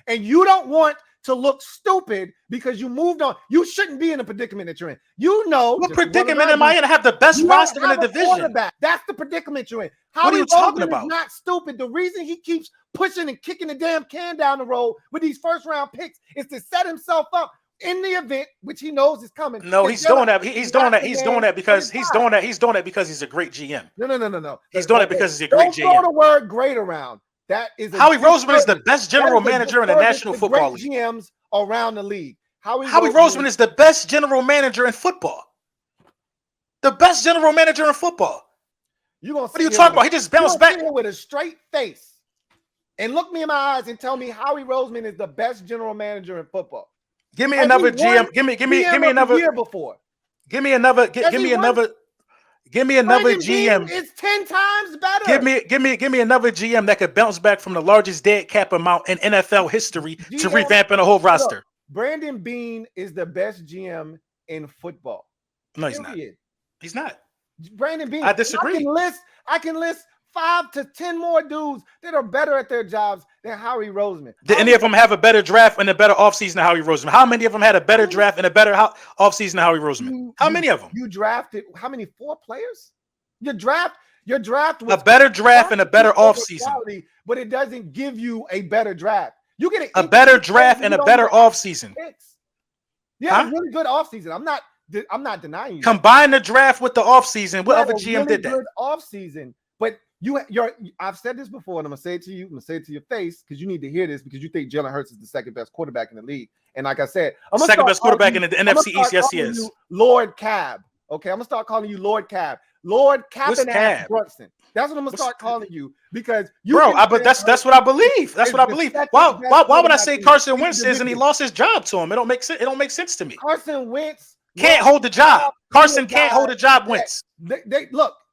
And you don't want to look stupid because you moved on. You shouldn't be in the predicament that you're in. You know what predicament am I in? I have the best roster in the division. That's the predicament you're in. What are you talking about? Is not stupid. The reason he keeps pushing and kicking the damn can down the road with these first round picks is to set himself up in the event which he knows is coming. No, he's doing that. He's doing that. He's doing that because he's doing that. He's doing that because he's a great GM. No. He's doing it because he's a great GM. Don't throw the word great around. That is Howie Roseman is the best general manager in the National Football League. GMs around the league. Howie Roseman is the best general manager in football. The best general manager in football. What are you talking about? He just bounced back with a straight face and look me in my eyes and tell me Howie Roseman is the best general manager in football. Give me another GM. Give me another year before. Give me another GM. It's 10 times better. Give me another GM that could bounce back from the largest dead cap amount in NFL history to revamping the whole roster. Look, Brandon Beane is the best GM in football. No, he's not. He's not. Brandon Beane. I disagree. I can list 5 to 10 more dudes that are better at their jobs than Howie Roseman. Did any of them have a better draft and a better offseason than Howie Roseman? How many of them had a better draft and a better offseason than Howie Roseman? How many of them? You drafted how many? 4 players? Your draft was a better draft and a better offseason. But it doesn't give you a better draft. You get a better draft and a better offseason. Yeah, really good offseason. I'm not denying you. Combine the draft with the offseason. What other GM did that? Good offseason, but I've said this before, and I'm gonna say it to you. I'm gonna say it to your face because you need to hear this because you think Jalen Hurts is the second best quarterback in the league. And like I said, second best quarterback in the NFC East. Yes, he is. Lord Cab. Okay, I'm gonna start calling you Lord Cab. Lord Cab Brunson. That's what I'm gonna start calling you because you. Bro, but that's what I believe. That's what I believe. Why would I say Carson Wentz is and he lost his job to him? It don't make sense. It don't make sense to me. Carson Wentz can't hold the job. Carson can't hold a job. Wentz.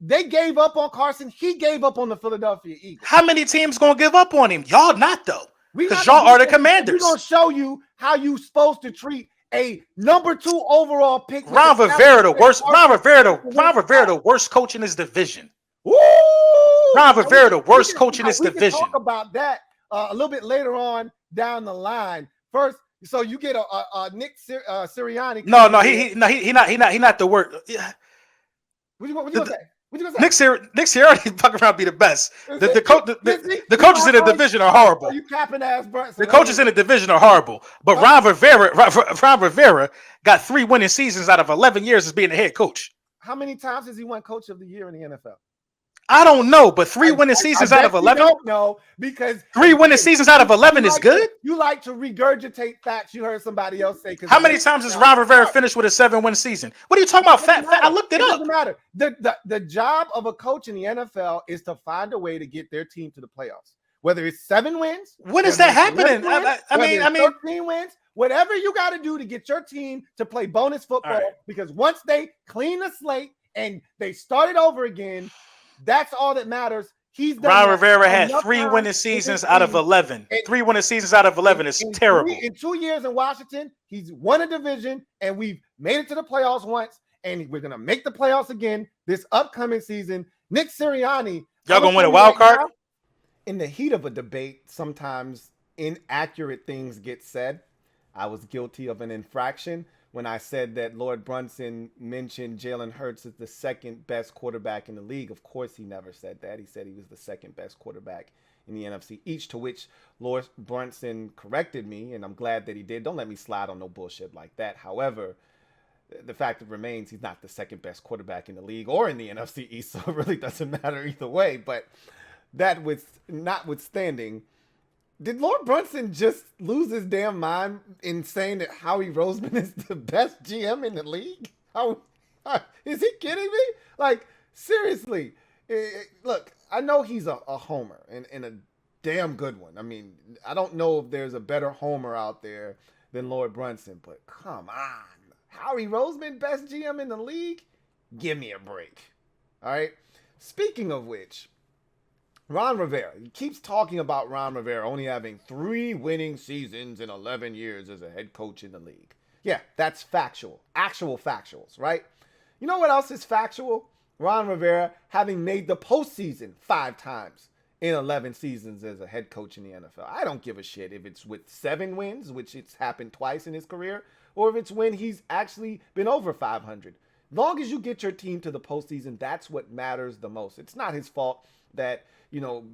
They gave up on Carson. He gave up on the Philadelphia Eagles. How many teams gonna give up on him? Y'all not though, because y'all are the Commanders. We're gonna show you how you supposed to treat a number 2 overall pick. Ron Rivera, the worst. Ron Rivera, the worst coach in his division. Woo! Ron Rivera, the worst coach in his division. We can talk about that a little bit later on down the line. First, so you get a Nick Sirianni. No, he's not the worst. What you gonna say? Nick Sirianni fucking around be the best. The coaches in the division are horrible. You capping ass Brunson. The coaches in the division are horrible. But Ron Rivera got 3 winning seasons out of 11 years as being the head coach. How many times has he won Coach of the Year in the NFL? I don't know, but 3 winning seasons out of 11. I don't know because 3 winning seasons out of 11 is good. You like to regurgitate facts you heard somebody else say. How many times has Ron Rivera finished with a 7-win season? What are you talking about? I looked it up. Doesn't matter. The job of a coach in the NFL is to find a way to get their team to the playoffs. Whether it's 7 wins, when is that happening? I mean, 13 wins. Whatever you got to do to get your team to play bonus football, because once they clean the slate and they start it over again. That's all that matters. Ron Rivera had 3 winning seasons out of 11. 3 winning seasons out of 11 is terrible. In 2 years in Washington, he's won a division, and we've made it to the playoffs once, and we're going to make the playoffs again this upcoming season. Nick Sirianni. Y'all going to win a wild card? In the heat of a debate, sometimes inaccurate things get said. I was guilty of an infraction when I said that Lord Brunson mentioned Jalen Hurts as the second best quarterback in the league. Of course, he never said that. He said he was the second best quarterback in the NFC East, to which Lord Brunson corrected me, and I'm glad that he did. Don't let me slide on no bullshit like that. However, the fact remains he's not the second best quarterback in the league or in the NFC East, so it really doesn't matter either way. But that notwithstanding, did Lord Brunson just lose his damn mind in saying that Howie Roseman is the best GM in the league? Is he kidding me? Like, seriously. Look, I know he's a homer and a damn good one. I mean, I don't know if there's a better homer out there than Lord Brunson, but come on. Howie Roseman, best GM in the league? Give me a break. All right? Speaking of which, Ron Rivera. He keeps talking about Ron Rivera only having 3 winning seasons in 11 years as a head coach in the league. Yeah, that's factual. Actual factuals, right? You know what else is factual? Ron Rivera having made the postseason 5 times in 11 seasons as a head coach in the NFL. I don't give a shit if it's with 7 wins, which it's happened twice in his career, or if it's when he's actually been over 500. Long as you get your team to the postseason, that's what matters the most. It's not his fault that,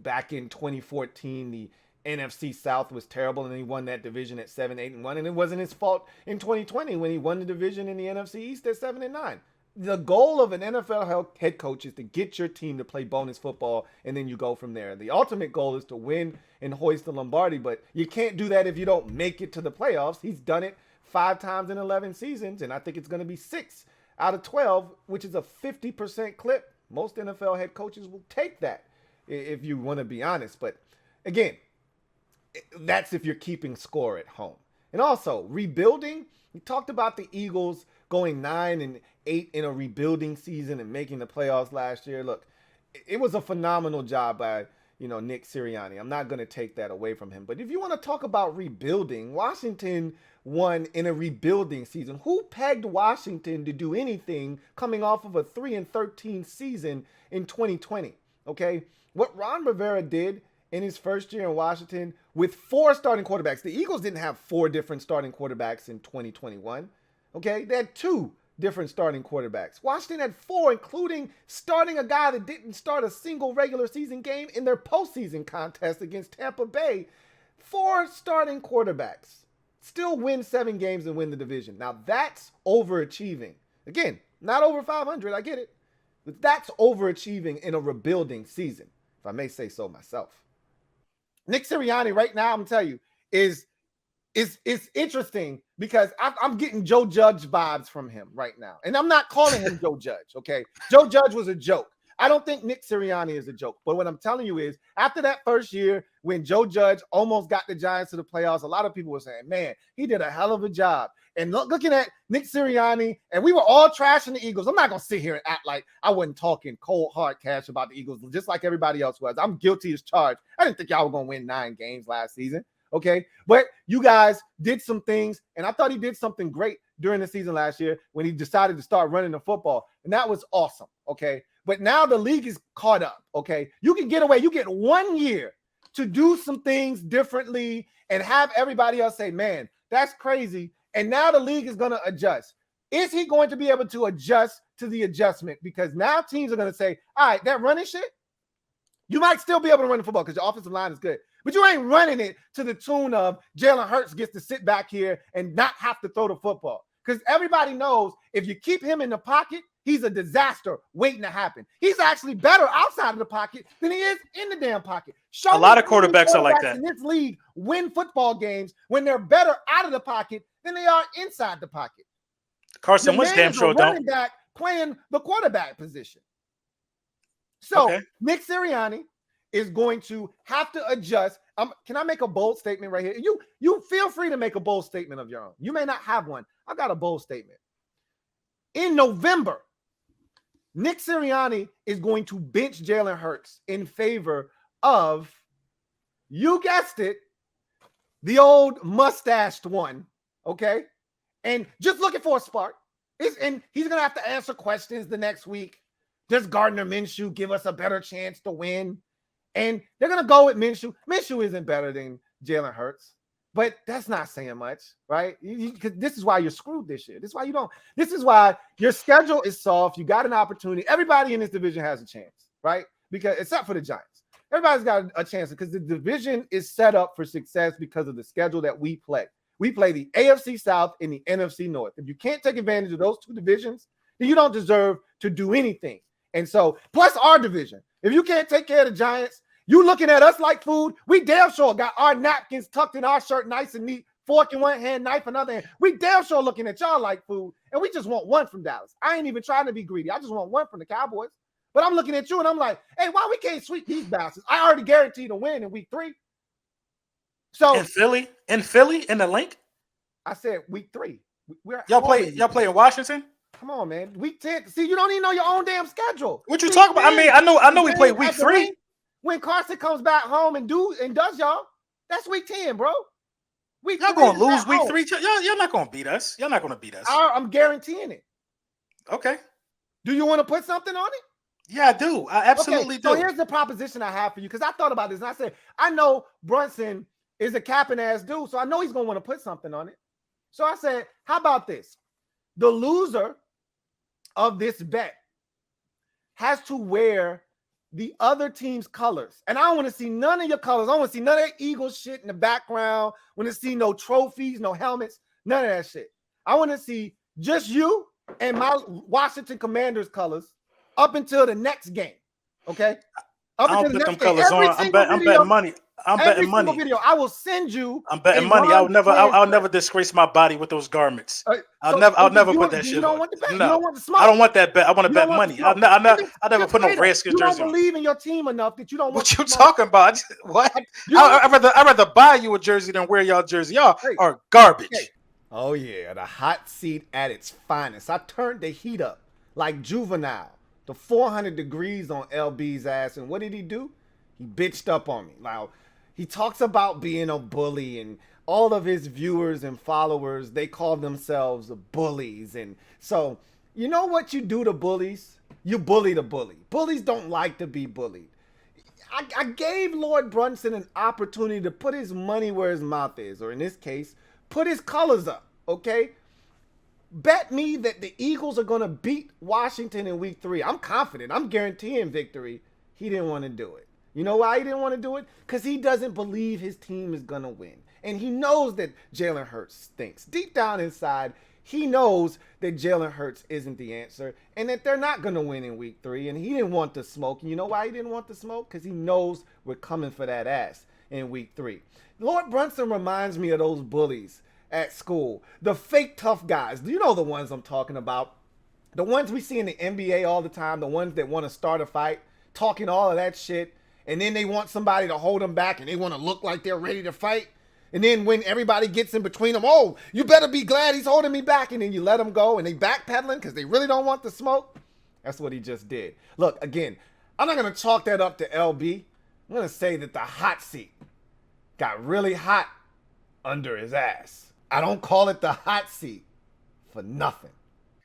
back in 2014, the NFC South was terrible and he won that division at 7-8-1. And it wasn't his fault in 2020 when he won the division in the NFC East at 7-9. The goal of an NFL head coach is to get your team to play bonus football, and then you go from there. The ultimate goal is to win and hoist the Lombardi, but you can't do that if you don't make it to the playoffs. He's done it 5 times in 11 seasons, and I think it's going to be 6 out of 12, which is a 50% clip. Most NFL head coaches will take that, if you want to be honest. But again, that's if you're keeping score at home. And also, rebuilding. We talked about the Eagles going 9-8 in a rebuilding season and making the playoffs last year. Look, it was a phenomenal job by, Nick Sirianni. I'm not going to take that away from him. But if you want to talk about rebuilding, Washington won in a rebuilding season. Who pegged Washington to do anything coming off of a 3-13 season in 2020? Okay, what Ron Rivera did in his first year in Washington with 4 starting quarterbacks. The Eagles didn't have 4 different starting quarterbacks in 2021. Okay, they had 2 different starting quarterbacks. Washington had 4, including starting a guy that didn't start a single regular season game in their postseason contest against Tampa Bay. 4 starting quarterbacks. Still win 7 games and win the division. Now that's overachieving. Again, not over 500, I get it. But that's overachieving in a rebuilding season, if I may say so myself. Nick Sirianni right now, I'm telling you, is interesting because I'm getting Joe Judge vibes from him right now. And I'm not calling him Joe Judge, okay? Joe Judge was a joke. I don't think Nick Sirianni is a joke. But what I'm telling you is, after that first year, when Joe Judge almost got the Giants to the playoffs, a lot of people were saying, man, he did a hell of a job. And looking at Nick Sirianni, and we were all trashing the Eagles. I'm not going to sit here and act like I wasn't talking cold, hard cash about the Eagles, just like everybody else was. I'm guilty as charged. I didn't think y'all were going to win 9 games last season. Okay, but you guys did some things, and I thought he did something great during the season last year when he decided to start running the football, and that was awesome. Okay, but now the league is caught up. Okay, you can get away. You get 1 year to do some things differently and have everybody else say, man, that's crazy. And now the league is going to adjust. Is he going to be able to adjust to the adjustment? Because now teams are going to say, all right, that running shit, you might still be able to run the football because your offensive line is good. But you ain't running it to the tune of Jalen Hurts gets to sit back here and not have to throw the football. Because everybody knows if you keep him in the pocket, he's a disaster waiting to happen. He's actually better outside of the pocket than he is in the damn pocket. A lot of quarterbacks are like that. In this league win football games when they're better out of the pocket than they are inside the pocket. Carson Wentz damn sure don't. Back playing the quarterback position. So Nick Sirianni is going to have to adjust. Can I make a bold statement right here? You feel free to make a bold statement of your own. You may not have one. I got a bold statement. In November, Nick Sirianni is going to bench Jalen Hurts in favor of, you guessed it, the old mustached one, okay? And just looking for a spark. And he's going to have to answer questions the next week. Does Gardner Minshew give us a better chance to win? And they're going to go with Minshew. Minshew isn't better than Jalen Hurts, but that's not saying much, right? This is why you're screwed this year. This is why you don't. This is why your schedule is soft. You got an opportunity. Everybody in this division has a chance, right? Because except for the Giants. Everybody's got a chance because the division is set up for success because of the schedule that we play. We play the AFC South and the NFC North. If you can't take advantage of those two divisions, then you don't deserve to do anything. And so, plus our division. If you can't take care of the Giants, you looking at us like food. We damn sure got our napkins tucked in our shirt nice and neat, fork in one hand, knife in another hand. We damn sure looking at y'all like food, and we just want one from Dallas. I ain't even trying to be greedy. I just want one from the Cowboys. But I'm looking at you, and I'm like, hey, why we can't sweep these bastards? I already guaranteed a win in week 3. So in Philly, in the link. I said week 3. Y'all play in Washington. Come on, man. Week 10. See, you don't even know your own damn schedule. What you talking about? I mean, I know we play week 3. When Carson comes back home and does y'all, that's week 10, bro. Y'all gonna lose week 3. Y'all not gonna beat us. Y'all not gonna beat us. I'm guaranteeing it. Okay. Do you want to put something on it? Yeah, I do. I absolutely do. So here's the proposition I have for you, because I thought about this and I said, I know Brunson is a capping ass dude, so I know he's gonna want to put something on it. So I said, how about this? The loser of this bet has to wear the other team's colors. And I don't want to see none of your colors. I don't want to see none of that Eagles shit in the background. I want to see no trophies, no helmets, none of that shit. I want to see just you and my Washington Commanders colors up until the next game. Okay? Up I until don't the put them next game. colors on. I'm betting money. I'm betting money. Video, I will send you. I'm betting money. I'll never disgrace my body with those garments. I'll never put that shit on. You don't want the bet. No, you don't want the smoke. I don't want that bet. I want to bet money. I'll never put no Redskins jersey on. You don't believe in your team enough that you don't want. What you talking about? What? I'd rather buy you a jersey than wear y'all jersey. Y'all are garbage. Hey. Oh yeah, the hot seat at its finest. I turned the heat up like Juvenile, the 400 degrees on L.B.'s ass, and what did he do? He bitched up on me. Now, he talks about being a bully, and all of his viewers and followers, they call themselves bullies. And so, you know what you do to bullies? You bully the bully. Bullies don't like to be bullied. I gave Lord Brunson an opportunity to put his money where his mouth is, or in this case, put his colors up, okay? Bet me that the Eagles are going to beat Washington in week 3. I'm confident. I'm guaranteeing victory. He didn't want to do it. You know why he didn't want to do it? Because he doesn't believe his team is going to win. And he knows that Jalen Hurts stinks. Deep down inside, he knows that Jalen Hurts isn't the answer and that they're not going to win in week 3. And he didn't want the smoke. And you know why he didn't want the smoke? Because he knows we're coming for that ass in week 3. Lord Brunson reminds me of those bullies at school. The fake tough guys. Do you know the ones I'm talking about? The ones we see in the NBA all the time. The ones that want to start a fight, talking all of that shit. And then they want somebody to hold them back and they want to look like they're ready to fight. And then when everybody gets in between them, oh, you better be glad he's holding me back. And then you let them go and they backpedaling because they really don't want the smoke. That's what he just did. Look, again, I'm not going to chalk that up to L.B. I'm going to say that the hot seat got really hot under his ass. I don't call it the hot seat for nothing.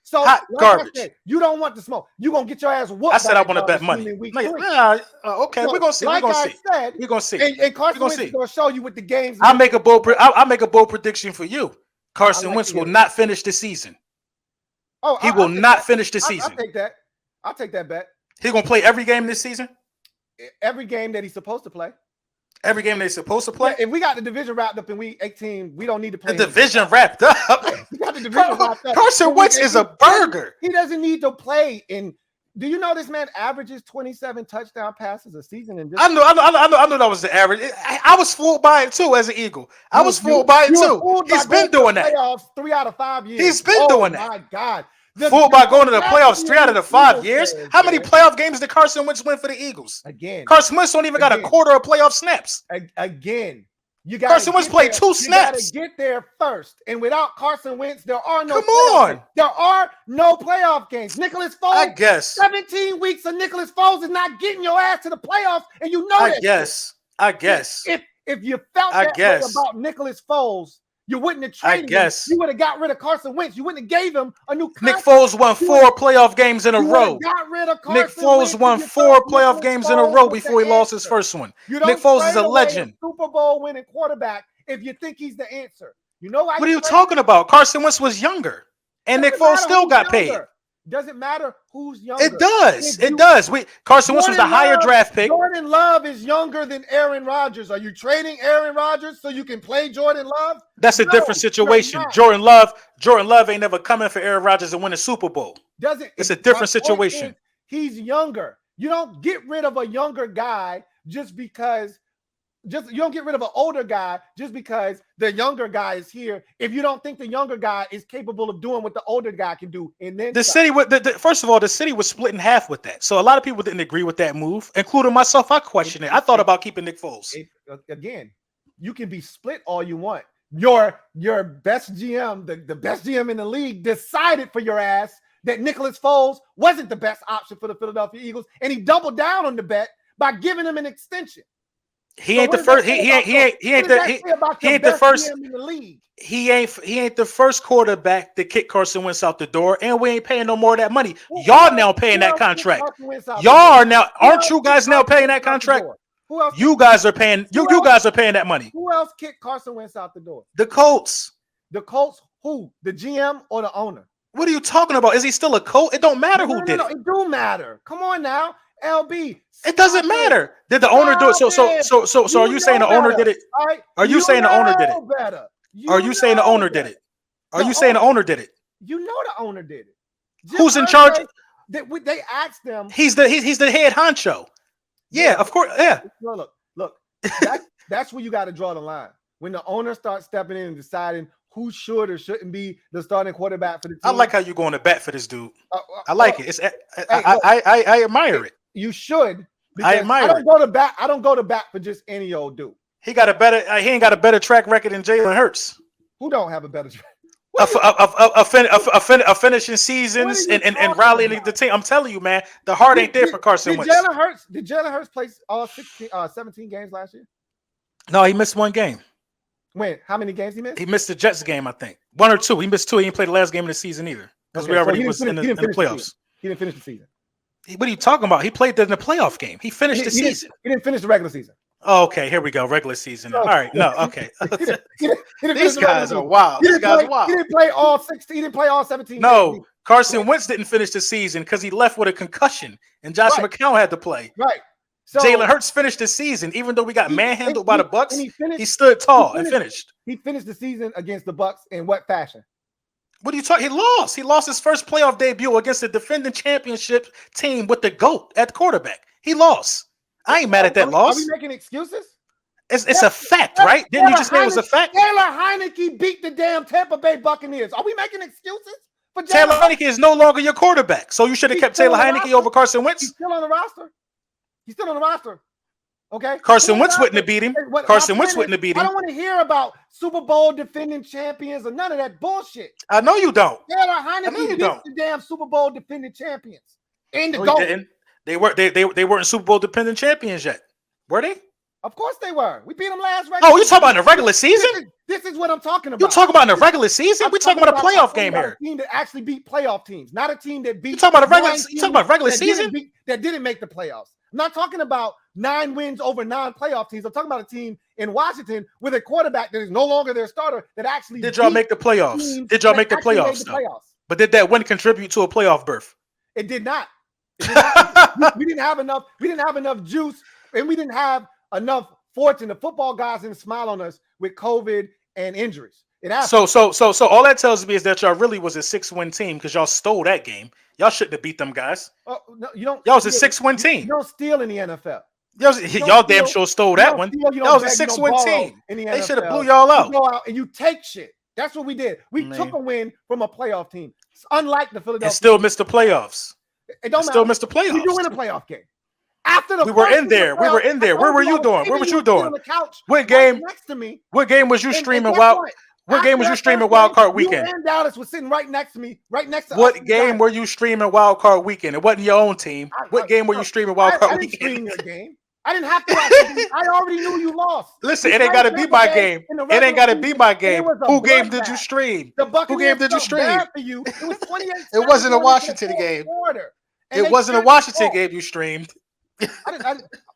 So hot garbage. Said, you don't want the smoke. You're going to get your ass whooped. I said I want to bet money. Okay, so, we're going to see. Like we're going to see. And Carson Wentz is going to show you what the game's I'll make a bold prediction for you. Carson Wentz will not finish the season. Oh, he will not finish the season. I'll take that bet. He's going to play every game this season? Every game that he's supposed to play. Every game they're supposed to play? Yeah, if we got the division wrapped up in week 18, we don't need to play. The division wrapped up? We got the division wrapped up. Carson Wentz is a burger. He doesn't need to play in. Do you know this man averages 27 touchdown passes a season? I know that was the average. I was fooled by it too as an Eagle. I was fooled by it too. He's been doing that. Playoffs 3 out of 5 years. He's been doing that. Oh my God. Fooled by going to the playoffs 3 out of the 5 years. How many playoff games did Carson Wentz win for the Eagles? Again, Carson Wentz don't even got a quarter of playoff snaps. Again, you got Carson Wentz played 2 snaps. You got to get there first, and without Carson Wentz, there are no. There are no playoff games. Nicholas Foles. I guess 17 weeks of Nicholas Foles is not getting your ass to the playoffs, and you know that. I guess. If you felt that way about Nicholas Foles, you wouldn't have traded him. You would have got rid of Carson Wentz. You wouldn't have gave him a new contract. Nick Foles won 4 playoff games in a row. Got rid of Carson Nick Foles won 4 playoff games in a row before he lost his first one. Nick Foles is a legend. Super Bowl winning quarterback if you think he's the answer. You know why? What are you talking about? Carson Wentz was younger, and Nick Foles still got paid. Doesn't matter who's younger. It does. It does. Carson Wentz was the higher draft pick. Jordan Love is younger than Aaron Rodgers. Are you trading Aaron Rodgers so you can play Jordan Love? That's a different situation. Jordan Love ain't never coming for Aaron Rodgers and win a Super Bowl. It's a different situation. He's younger. You don't get rid of a younger guy just because. You don't get rid of an older guy just because the younger guy is here. If you don't think the younger guy is capable of doing what the older guy can do, and then first of all, the city was split in half with that. So a lot of people didn't agree with that move, including myself. I questioned it. I thought about keeping Nick Foles. Again, you can be split all you want. Your best GM, the best GM in the league, decided for your ass that Nicholas Foles wasn't the best option for the Philadelphia Eagles, and he doubled down on the bet by giving him an extension. He ain't the first. He ain't the first quarterback to kick Carson Wentz out the door, and we ain't paying no more of that money. Y'all now paying that contract. Y'all are now, aren't you guys now paying that contract? You guys are paying. You guys are paying that money. Who else kicked Carson Wentz out the door? The Colts. The Colts. Who? The GM or the owner? What are you talking about? Is he still a Colt? It don't matter who did it. It do matter. Come on now. L.B. It doesn't matter. Did the owner do it? So are you saying the owner did it? Are you saying the owner did it? Are you saying the owner did it? Are you saying the owner did it? You know the owner did it. Who's in charge? They asked them. He's the head honcho. Yeah, of course. Yeah. Look. That's where you got to draw the line. When the owner starts stepping in and deciding who should or shouldn't be the starting quarterback for the team. I like how you going to bat for this dude. I like it. I admire it. You should. I admire. I don't go to bat for just any old dude. He ain't got a better track record than Jalen Hurts. Who don't have a better track? Finishing seasons and rallying the team. I'm telling you, man, the heart ain't there for Carson Wentz. Did Jalen Hurts play all 17 games last year? No, he missed one game. When? How many games he missed? He missed the Jets game, I think. 1 or 2. He missed 2. He didn't play the last game of the season either because we already was in the playoffs. He didn't finish the season. What are you talking about? He played in the playoff game. He finished the season. He didn't finish the regular season. Oh, okay, here we go. Regular season. All right. No, okay. These guys are wild. These guys are wild. He didn't play all 16. He didn't play all 17. No, Carson Wentz didn't finish the season because he left with a concussion, and Josh McCown had to play. Right. So, Jalen Hurts finished the season, even though we got manhandled by the Bucks. He stood tall and finished. He finished the season against the Bucks in what fashion? What are you talking? He lost. He lost his first playoff debut against the defending championship team with the GOAT at quarterback. He lost. I ain't mad at that loss. Are we making excuses? It's a fact, right? Didn't you just say it was a fact? Taylor Heineke beat the damn Tampa Bay Buccaneers. Are we making excuses? For Taylor Heineke is no longer your quarterback, so you should have kept Taylor Heineke over Carson Wentz. He's still on the roster. Okay. Carson Wentz wouldn't have beat him. Carson Wentz wouldn't have beat him. I don't want to hear about Super Bowl defending champions or none of that bullshit. I know you don't. Taylor Heineke beat the damn Super Bowl defending champions. And no, he didn't. They weren't Super Bowl defending champions yet. Were they? Of course they were. We beat them last regular. Oh, you talking about in the regular season? This is what I'm talking about. You talking about in the regular season? We talking about a playoff game here. A team that actually beat playoff teams, not a team that beat. You talking about regular season? That didn't make the playoffs. I'm not talking about 9 wins over 9 playoff teams. I'm talking about a team in Washington with a quarterback that is no longer their starter that actually did y'all make the playoffs? Did y'all make the playoffs? But did that win contribute to a playoff berth? It did not. We didn't have enough. We didn't have enough juice, and we didn't have enough fortune. The football guys didn't smile on us with COVID and injuries. So all that tells me is that y'all really was a 6-win team because y'all stole that game. Y'all shouldn't have beat them guys. Oh, no, you don't. Y'all was a 6-win team. You don't steal in the NFL. Y'all damn sure stole that one. Y'all was a 6-win team. They should have blew y'all out. You go out and you take shit. That's what we did. We took a win from a playoff team. Unlike the Philadelphia. And still missed the playoffs. It don't matter. Still missed the playoffs. We do win a playoff game. After the we were in there. Where were you doing? Where was you doing? On the couch, what game? Next to me. What game was you streaming? What game was you streaming Wild Card Weekend? You and Dallas was sitting right next to me, right next to. What game were you streaming Wild Card Weekend? It wasn't your own team. What game were you streaming Wild Card Weekend? I didn't stream your game. I didn't have to. I already knew you lost. Listen, it ain't got to be my game. It ain't got to be my game. Who game did you stream? Who game did you stream? It was 28. It wasn't a Washington game. It wasn't a Washington game you streamed.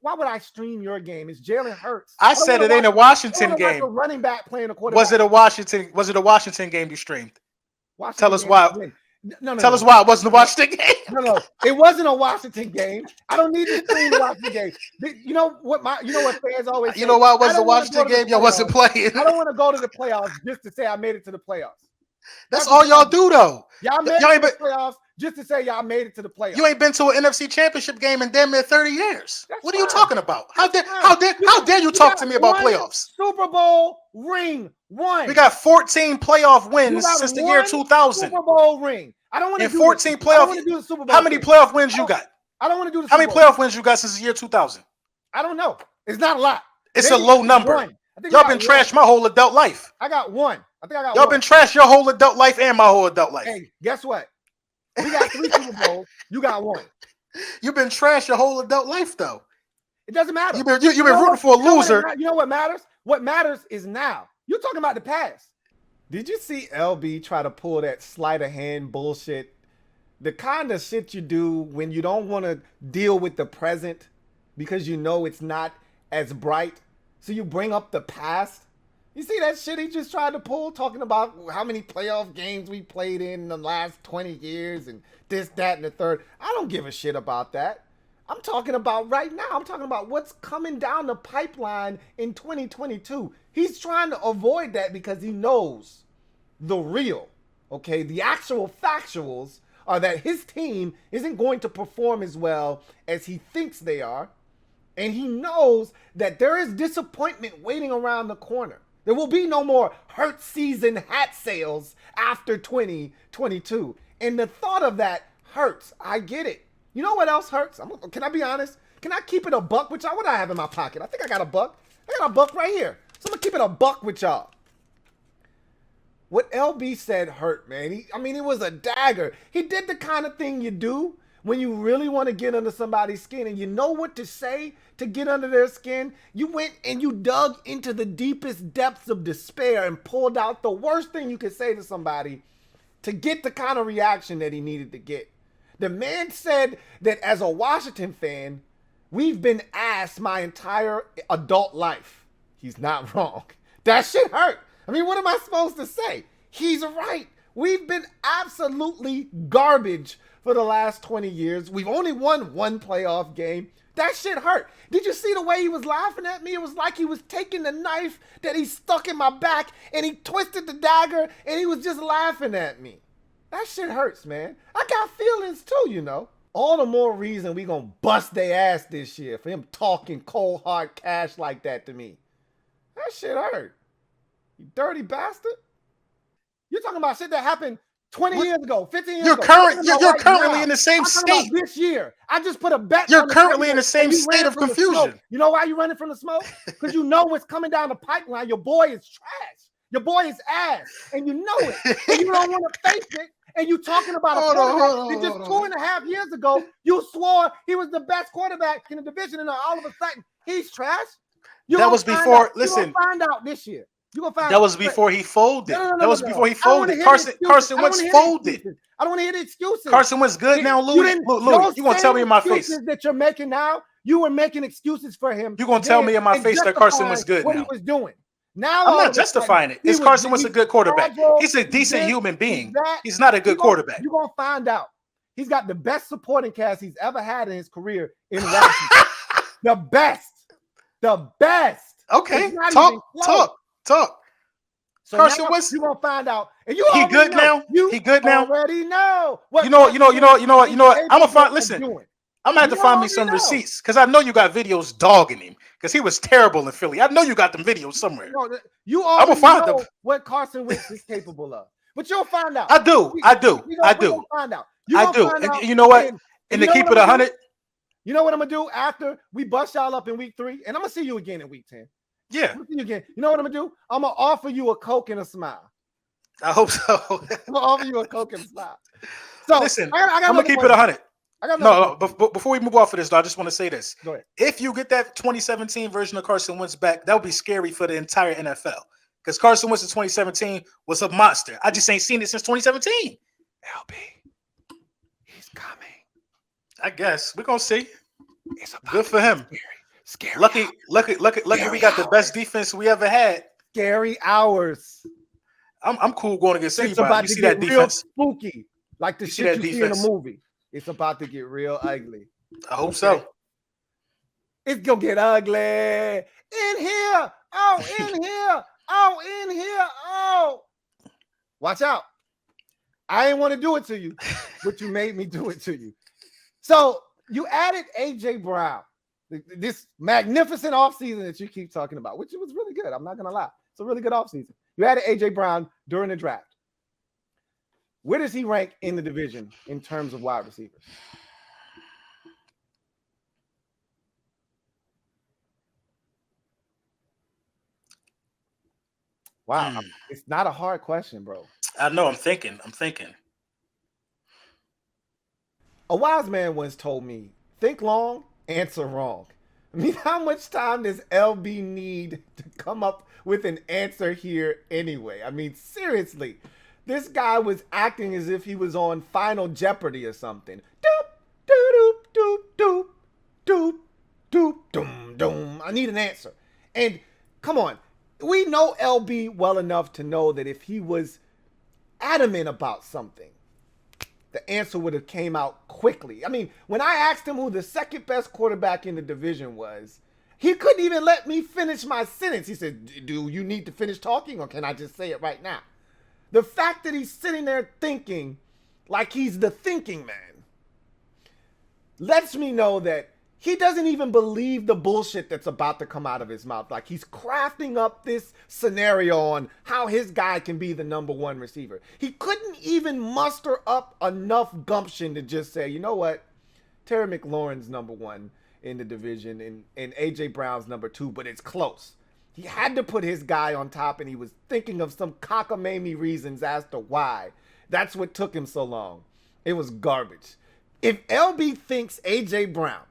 Why would I stream your game? It's Jalen Hurts. I said it ain't a Washington game. A running back playing a quarterback. Was it a Washington game you streamed? Tell us why. No. Tell us why I wasn't watching the game. No. It wasn't a Washington game. I don't need to screen to watch the game. You know what fans always say? You know why I wasn't don't wanna watching go the to game? Y'all wasn't playoffs. playing. I don't want to go to the playoffs just to say I made it to the playoffs. That's all y'all do, though. Y'all made Y'all it ain't to the playoffs just to say y'all made it to the playoffs. You ain't been to an NFC Championship game in damn near 30 years. That's what are you fine. talking about? How That's dare you talk to me about playoffs? Super Bowl ring. One. We got 14 playoff You wins got since the year one 2000. Super Bowl ring. I don't want to And do 14 this. I don't playoff. want to do the Super Bowl. How many thing. playoff wins you got? I don't want to do the How Super many Bowl. playoff wins you got since the year 2000? I don't know. It's not a lot. It's Maybe a low number. one. I think Y'all I been got one. trashed my whole adult life. I got one. I think I got Y'all one. been trashed your whole adult life and my whole adult life. Hey, guess what? We got 3 Super Bowls. You got one. You've been trashed your whole adult life, though. It doesn't matter. You've been rooting for a loser. You know what matters? What matters is now. You're talking about the past. Did you see L.B try to pull that sleight of hand bullshit? The kind of shit you do when you don't want to deal with the present because you know it's not as bright. So you bring up the past. You see that shit he just tried to pull, talking about how many playoff games we played in the last 20 years and this, that, and the third. I don't give a shit about that. I'm talking about right now. I'm talking about what's coming down the pipeline in 2022. He's trying to avoid that because he knows the real, okay, the actual factuals are that his team isn't going to perform as well as he thinks they are. And he knows that there is disappointment waiting around the corner. There will be no more hurt season hat sales after 2022. And the thought of that hurts. I get it. You know what else hurts? Can I be honest? Can I keep it a buck with y'all? What do I have in my pocket? I think I got a buck. I got a buck right here. So I'm going to keep it a buck with y'all. What LB said hurt, man. It was a dagger. He did the kind of thing you do when you really want to get under somebody's skin and you know what to say to get under their skin. You went and you dug into the deepest depths of despair and pulled out the worst thing you could say to somebody to get the kind of reaction that he needed to get. The man said that as a Washington fan, we've been asked my entire adult life. He's not wrong. That shit hurt. What am I supposed to say? He's right. We've been absolutely garbage for the last 20 years. We've only won one playoff game. That shit hurt. Did you see the way he was laughing at me? It was like he was taking the knife that he stuck in my back and he twisted the dagger and he was just laughing at me. That shit hurts, man. I got feelings too, you know. All the more reason we gonna bust their ass this year for him talking cold hard cash like that to me. That shit hurt. You dirty bastard. You're talking about shit that happened 20 years ago, 15 years ago. You're currently in the same state. This year. I just put a bet. You're currently in the same state of confusion. You know why you're running from the smoke? Because you know what's coming down the pipeline. Your boy is trash. Your boy is ass. And you know it. And you don't want to face it. And you talking about a quarterback that just 2.5 years ago, you swore he was the best quarterback in the division, and all of a sudden, he's trash. That was before, listen. You're going to find out this year. You're going to find out. That was before he folded. That was before he folded. Carson Wentz folded. I don't want to hear the excuses. Carson Wentz good now, Louie. Louie, you going to tell me in my face. That you're making now, you were making excuses for him. You're going to tell me in my face that Carson Wentz good now. What he was doing. Now I'm not justifying it. Is Carson Wentz a good quarterback? He's a decent human being. He's not a good quarterback. You're going to find out. He's got the best supporting cast he's ever had in his career in Washington. The best. The best. Okay. Talk. So Carson Wentz, you're going to find out. And he good now? He good now? Already know. You know what? I'm going to find, listen. I'm going to have to find me some receipts because I know you got videos dogging him because he was terrible in Philly. I know you got them videos somewhere. You already know what Carson Wentz is capable of. But you'll find out. I do. We'll find out. And you know what? And to keep it 100. You know what I'm going to do after we bust y'all up in week 3? And I'm going to see you again in week 10. Yeah. I'm going to see you again. You know what I'm going to do? I'm going to offer you a Coke and a smile. I hope so. I'm going to offer you a Coke and a smile. So listen, I'm going to keep it 100. Before we move off of this, though, I just want to say this. Go ahead. If you get that 2017 version of Carson Wentz back, that would be scary for the entire NFL. Because Carson Wentz in 2017 was a monster. I just ain't seen it since 2017. LB, he's coming. I guess. We're going to see. Good for him. Scary. Lucky we got the best defense we ever had. Scary hours. I'm cool going against It's anybody. about You to see get that real defense? spooky. Like the You see shit that you see in a defense. movie. It's about to get real ugly. I hope so. It's gonna get ugly. In here. Oh, in here. Oh, in here. Oh. Watch out. I ain't want to do it to you, but you made me do it to you. So you added AJ Brown, this magnificent offseason that you keep talking about, which was really good. I'm not gonna lie. It's a really good offseason. You added AJ Brown during the draft. Where does he rank in the division in terms of wide receivers? Wow. It's not a hard question, bro. I know. I'm thinking. A wise man once told me, think long, answer wrong. I mean, how much time does LB need to come up with an answer here anyway? I mean, seriously, this guy was acting as if he was on Final Jeopardy or something. Doop, doop, doop, doop, doop, doop, doom, doom. I need an answer. And come on, we know LB well enough to know that if he was adamant about something, the answer would have came out quickly. I mean, when I asked him who the second best quarterback in the division was, he couldn't even let me finish my sentence. He said, do you need to finish talking or can I just say it right now? The fact that he's sitting there thinking like he's the thinking man lets me know that he doesn't even believe the bullshit that's about to come out of his mouth. Like he's crafting up this scenario on how his guy can be the number one receiver. He couldn't even muster up enough gumption to just say, you know what? Terry McLaurin's number one in the division and AJ Brown's number two, but it's close. He had to put his guy on top and he was thinking of some cockamamie reasons as to why. That's what took him so long. It was garbage. If LB thinks AJ Brown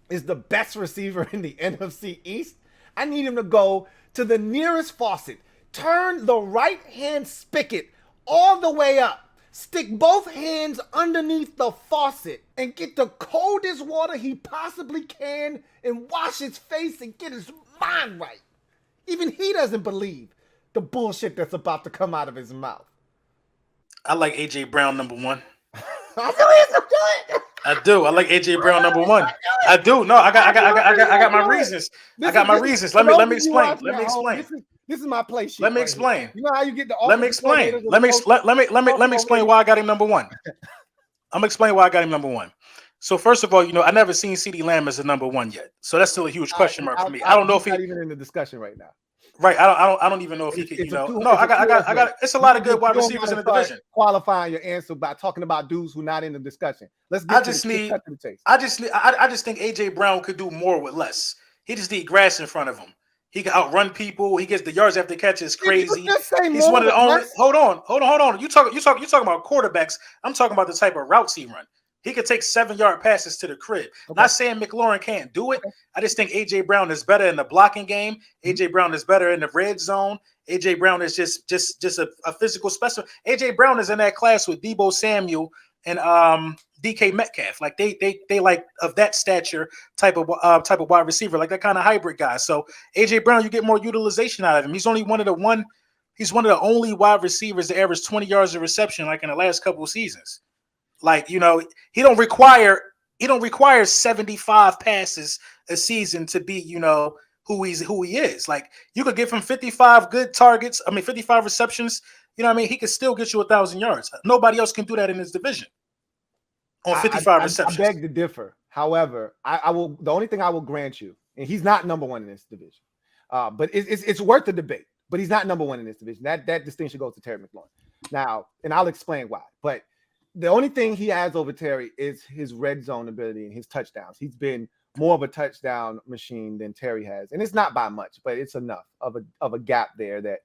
is the best receiver in the NFC East, I need him to go to the nearest faucet, turn the right-hand spigot all the way up, stick both hands underneath the faucet, and get the coldest water he possibly can and wash his face and get his mind right. Even he doesn't believe the bullshit that's about to come out of his mouth. I like AJ Brown number one. I do. I like AJ Brown number one. I do. No, I got my reasons. I got my reasons. Let me explain. This is my play sheet. Let me explain. You know how you get the Let me explain. Let me explain why I got him number one. I'm gonna explain why I got him number one. So first of all, I never seen CeeDee Lamb as a number one yet. So that's still a huge question mark for me. I don't know if he's not even in the discussion right now. Right. I don't even know if he can, No, I got it's a lot of good wide receivers in the division. Qualifying your answer by talking about dudes who not in the discussion. Let's get I just think AJ Brown could do more with less. He just need grass in front of him. He can outrun people. He gets the yards after catch is crazy. He's one of the only. Hold on. You talking about quarterbacks? I'm talking about the type of routes he run. He could take 7-yard passes to the crib. Okay. Not saying McLaurin can't do it. Okay. I just think AJ Brown is better in the blocking game. AJ Brown is better in the red zone. AJ Brown is just a physical specimen. AJ Brown is in that class with Deebo Samuel and DK Metcalf. Like they like of that stature type of wide receiver, like that kind of hybrid guy. So AJ Brown, you get more utilization out of him. He's only one of the only wide receivers to average 20 yards of reception, like in the last couple of seasons. Like, he don't require 75 passes a season to be, who he is. Like, you could give him 55 good targets. 55 receptions. He could still get you 1,000 yards. Nobody else can do that in his division on 55 receptions. I beg to differ. However, I will. The only thing I will grant you, and he's not number one in this division, but it's worth the debate. But he's not number one in this division. That distinction goes to Terry McLaurin. Now, and I'll explain why. But the only thing he has over Terry is his red zone ability and his touchdowns. He's been more of a touchdown machine than Terry has. And it's not by much, but it's enough of a gap there that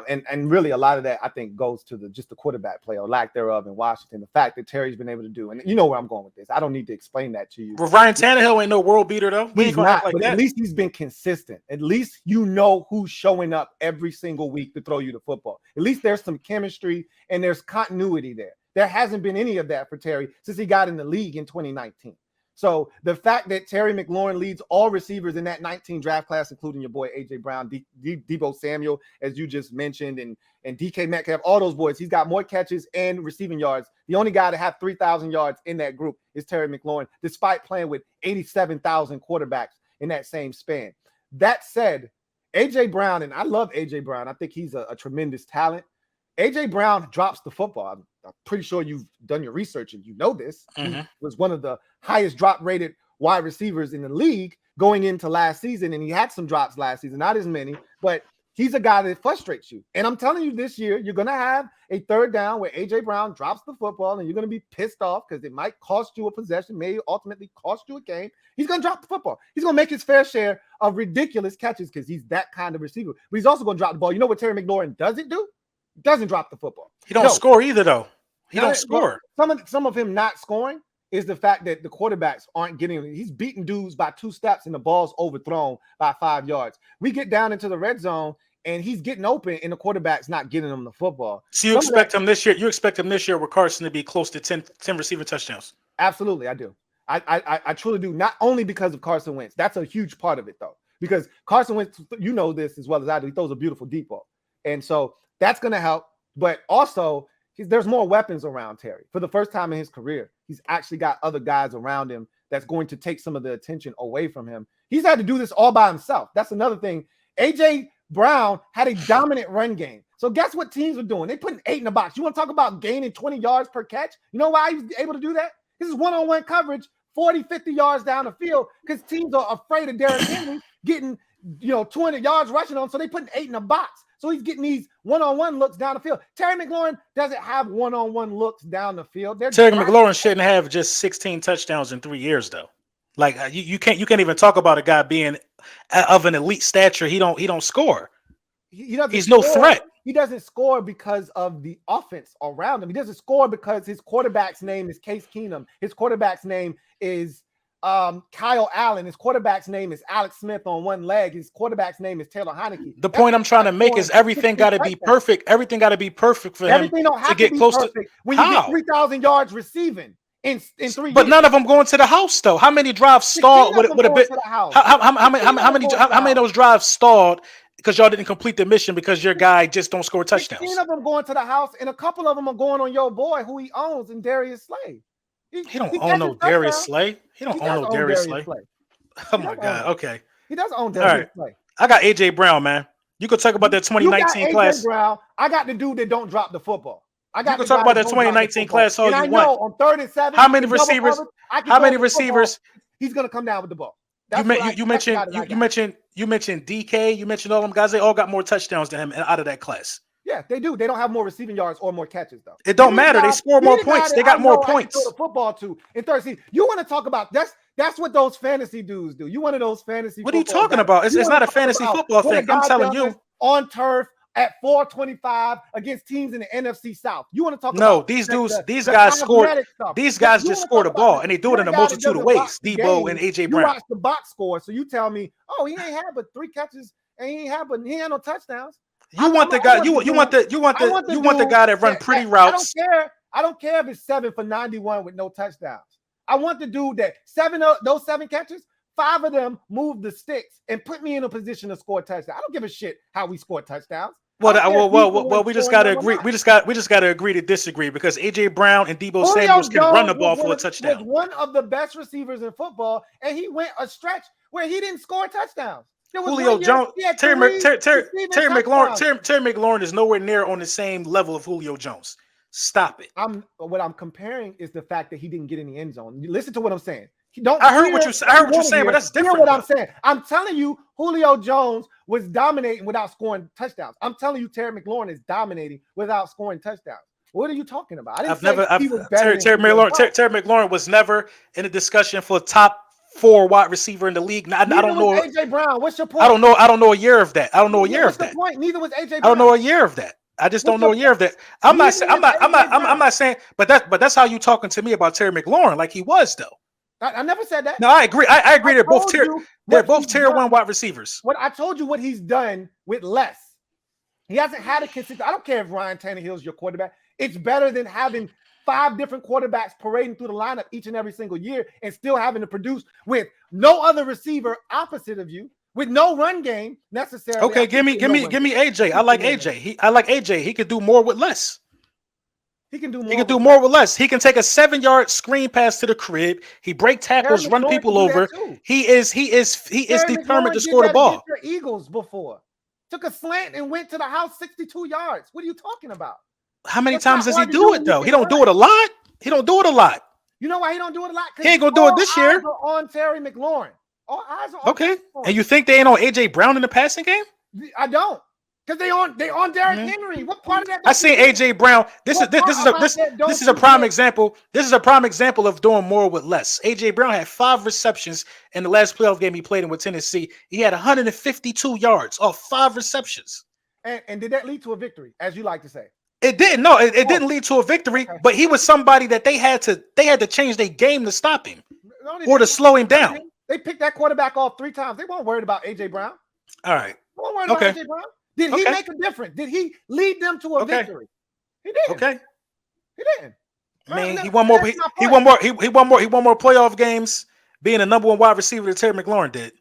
and really a lot of that I think goes to just the quarterback play or lack thereof in Washington. The fact that Terry's been able to do, and you know where I'm going with this. I don't need to explain that to you. Well, Ryan Tannehill ain't no world beater though. He's not, but at least he's been consistent. At least who's showing up every single week to throw you the football. At least there's some chemistry and there's continuity there. There hasn't been any of that for Terry since he got in the league in 2019. So the fact that Terry McLaurin leads all receivers in that 19 draft class, including your boy A.J. Brown, Deebo Samuel, as you just mentioned, and DK Metcalf, all those boys, he's got more catches and receiving yards. The only guy to have 3,000 yards in that group is Terry McLaurin, despite playing with 87,000 quarterbacks in that same span. That said, A.J. Brown, and I love A.J. Brown. I think he's a tremendous talent. A.J. Brown drops the football. I'm pretty sure you've done your research and you know this. He was one of the highest drop-rated wide receivers in the league going into last season, and he had some drops last season, not as many, but he's a guy that frustrates you. And I'm telling you, this year, you're going to have a third down where A.J. Brown drops the football, and you're going to be pissed off because it might cost you a possession, may ultimately cost you a game. He's going to drop the football. He's going to make his fair share of ridiculous catches because he's that kind of receiver. But he's also going to drop the ball. You know what Terry McLaurin doesn't do? Doesn't drop the football. He don't score either, though. He don't score. Some of him not scoring is the fact that the quarterbacks aren't getting him. He's beating dudes by 2 steps and the ball's overthrown by 5 yards. We get down into the red zone and he's getting open and the quarterback's not getting him the football. So you expect him this year? You expect him this year with Carson to be close to 10 receiving touchdowns? Absolutely, I do. I truly do. Not only because of Carson Wentz. That's a huge part of it, though. Because Carson Wentz, you know this as well as I do, he throws a beautiful deep ball. And so that's going to help. But also, there's more weapons around Terry. For the first time in his career, he's actually got other guys around him that's going to take some of the attention away from him. He's had to do this all by himself. That's another thing. A.J. Brown had a dominant run game. So guess what teams are doing? They're putting 8 in the box. You want to talk about gaining 20 yards per catch? You know why he was able to do that? This is one-on-one coverage, 40, 50 yards down the field because teams are afraid of Derrick Henry getting 200 yards rushing on, so they putting 8 in the box. So he's getting these one-on-one looks down the field. Terry McLaurin doesn't have one-on-one looks down the field. Terry McLaurin shouldn't have just 16 touchdowns in 3 years, though. Like you can't even talk about a guy being of an elite stature. He don't score. He's no threat. He doesn't score because of the offense around him. He doesn't score because his quarterback's name is Case Keenum. His quarterback's name is Kyle Allen. His quarterback's name is Alex Smith on one leg. His quarterback's name is Taylor Heineke. The point I'm trying to make is everything got to be perfect. Everything got to be perfect for him to get close to. When you get 3,000 yards receiving in 3 years. But none of them going to the house though. How many drives stalled with a bit? How many of those drives stalled because y'all didn't complete the mission because your guy just don't score touchdowns? 16 of them going to the house, and a couple of them are going on your boy who he owns in Darius Slay. He don't own no Darius Slay. He don't own no Darius Slay. Oh my God. Okay. He does own Darius Slay. I got AJ Brown, man. You could talk about that 2019 class. Brown. I got the dude that don't drop the football. You can talk about that 2019 class all you want. On 3rd and 7. How many receivers? How many receivers? He's gonna come down with the ball. You mentioned DK. You mentioned all them guys. They all got more touchdowns than him out of that class. Yeah, they do. They don't have more receiving yards or more catches, though. It don't matter. They score more points. They got more points. Throw the football to in 3rd season. You want to talk about that's what those fantasy dudes do. You one of those fantasy. What are you talking about? It's not a fantasy football thing. I'm telling you. On turf at 425 against teams in the NFC South. You want to talk about these dudes, these guys scored. These guys just scored the ball, and they do it in a multitude of ways. Debo and AJ Brown. You watch the box score, so you tell me, oh, he ain't had but 3 catches, and he ain't had no touchdowns. You want the guy. You want the guy that run pretty routes. I don't care if it's 7 for 91 with no touchdowns. I want the dude that those 7 catches, 5 of them move the sticks and put me in a position to score a touchdown. I don't give a shit how we score touchdowns. Well, we just gotta agree. We just gotta agree to disagree because AJ Brown and Deebo Samuel can run the ball for a touchdown. Was one of the best receivers in football, and he went a stretch where he didn't score touchdowns. Julio Jones, Terry McLaurin is nowhere near on the same level of Julio Jones. Stop it. What I'm comparing is the fact that he didn't get in the end zone. Listen to what I'm saying. I heard what you're saying, but that's different. Hear what I'm saying. I'm telling you, Julio Jones was dominating without scoring touchdowns. I'm telling you, Terry McLaurin is dominating without scoring touchdowns. What are you talking about? Terry McLaurin was never in a discussion for top 4 wide receiver in the league. I don't know. AJ Brown, what's your point? I don't know a year of that. I don't know a year of that. Neither was AJ Brown. I don't know a year of that. I just don't know a year of that. I'm not saying, but that's how you talking to me about Terry McLaurin, like he was though. I never said that. No, I agree. I agree. They're both tier 1 wide receivers. What I told you, what he's done with less. He hasn't had a consistent. I don't care if Ryan Tannehill's your quarterback. It's better than having 5 different quarterbacks parading through the lineup each and every single year and still having to produce with no other receiver opposite of you, with no run game necessarily. Okay, give me AJ. I like AJ. I like AJ. He could do more with less. He can do more. He can do more with less. He can take a 7-yard screen pass to the crib. He break tackles, run people over. He is determined to score the ball. Eagles before took a slant and went to the house 62 yards. What are you talking about? How many times does he do it though? He don't do it a lot. He don't do it a lot. You know why he don't do it a lot? He ain't gonna do it this year. On Terry McLaurin. All eyes are on. Okay. And you think they ain't on AJ Brown in the passing game? I don't. Because they on Derrick Henry. What part of that? I seen AJ Brown. This is a prime example. This is a prime example of doing more with less. AJ Brown had 5 receptions in the last playoff game he played in with Tennessee. He had 152 yards off 5 receptions. And did that lead to a victory, as you like to say? It didn't. No, it didn't lead to a victory. But he was somebody that they had to change their game to stop him or to slow him down. They picked that quarterback off 3 times. They weren't worried about AJ Brown. All right. They weren't worried about AJ Brown. Did he make a difference? Did he lead them to a victory? He didn't. Okay. He didn't. I mean, he won more playoff games being the number 1 wide receiver that Terry McLaurin did.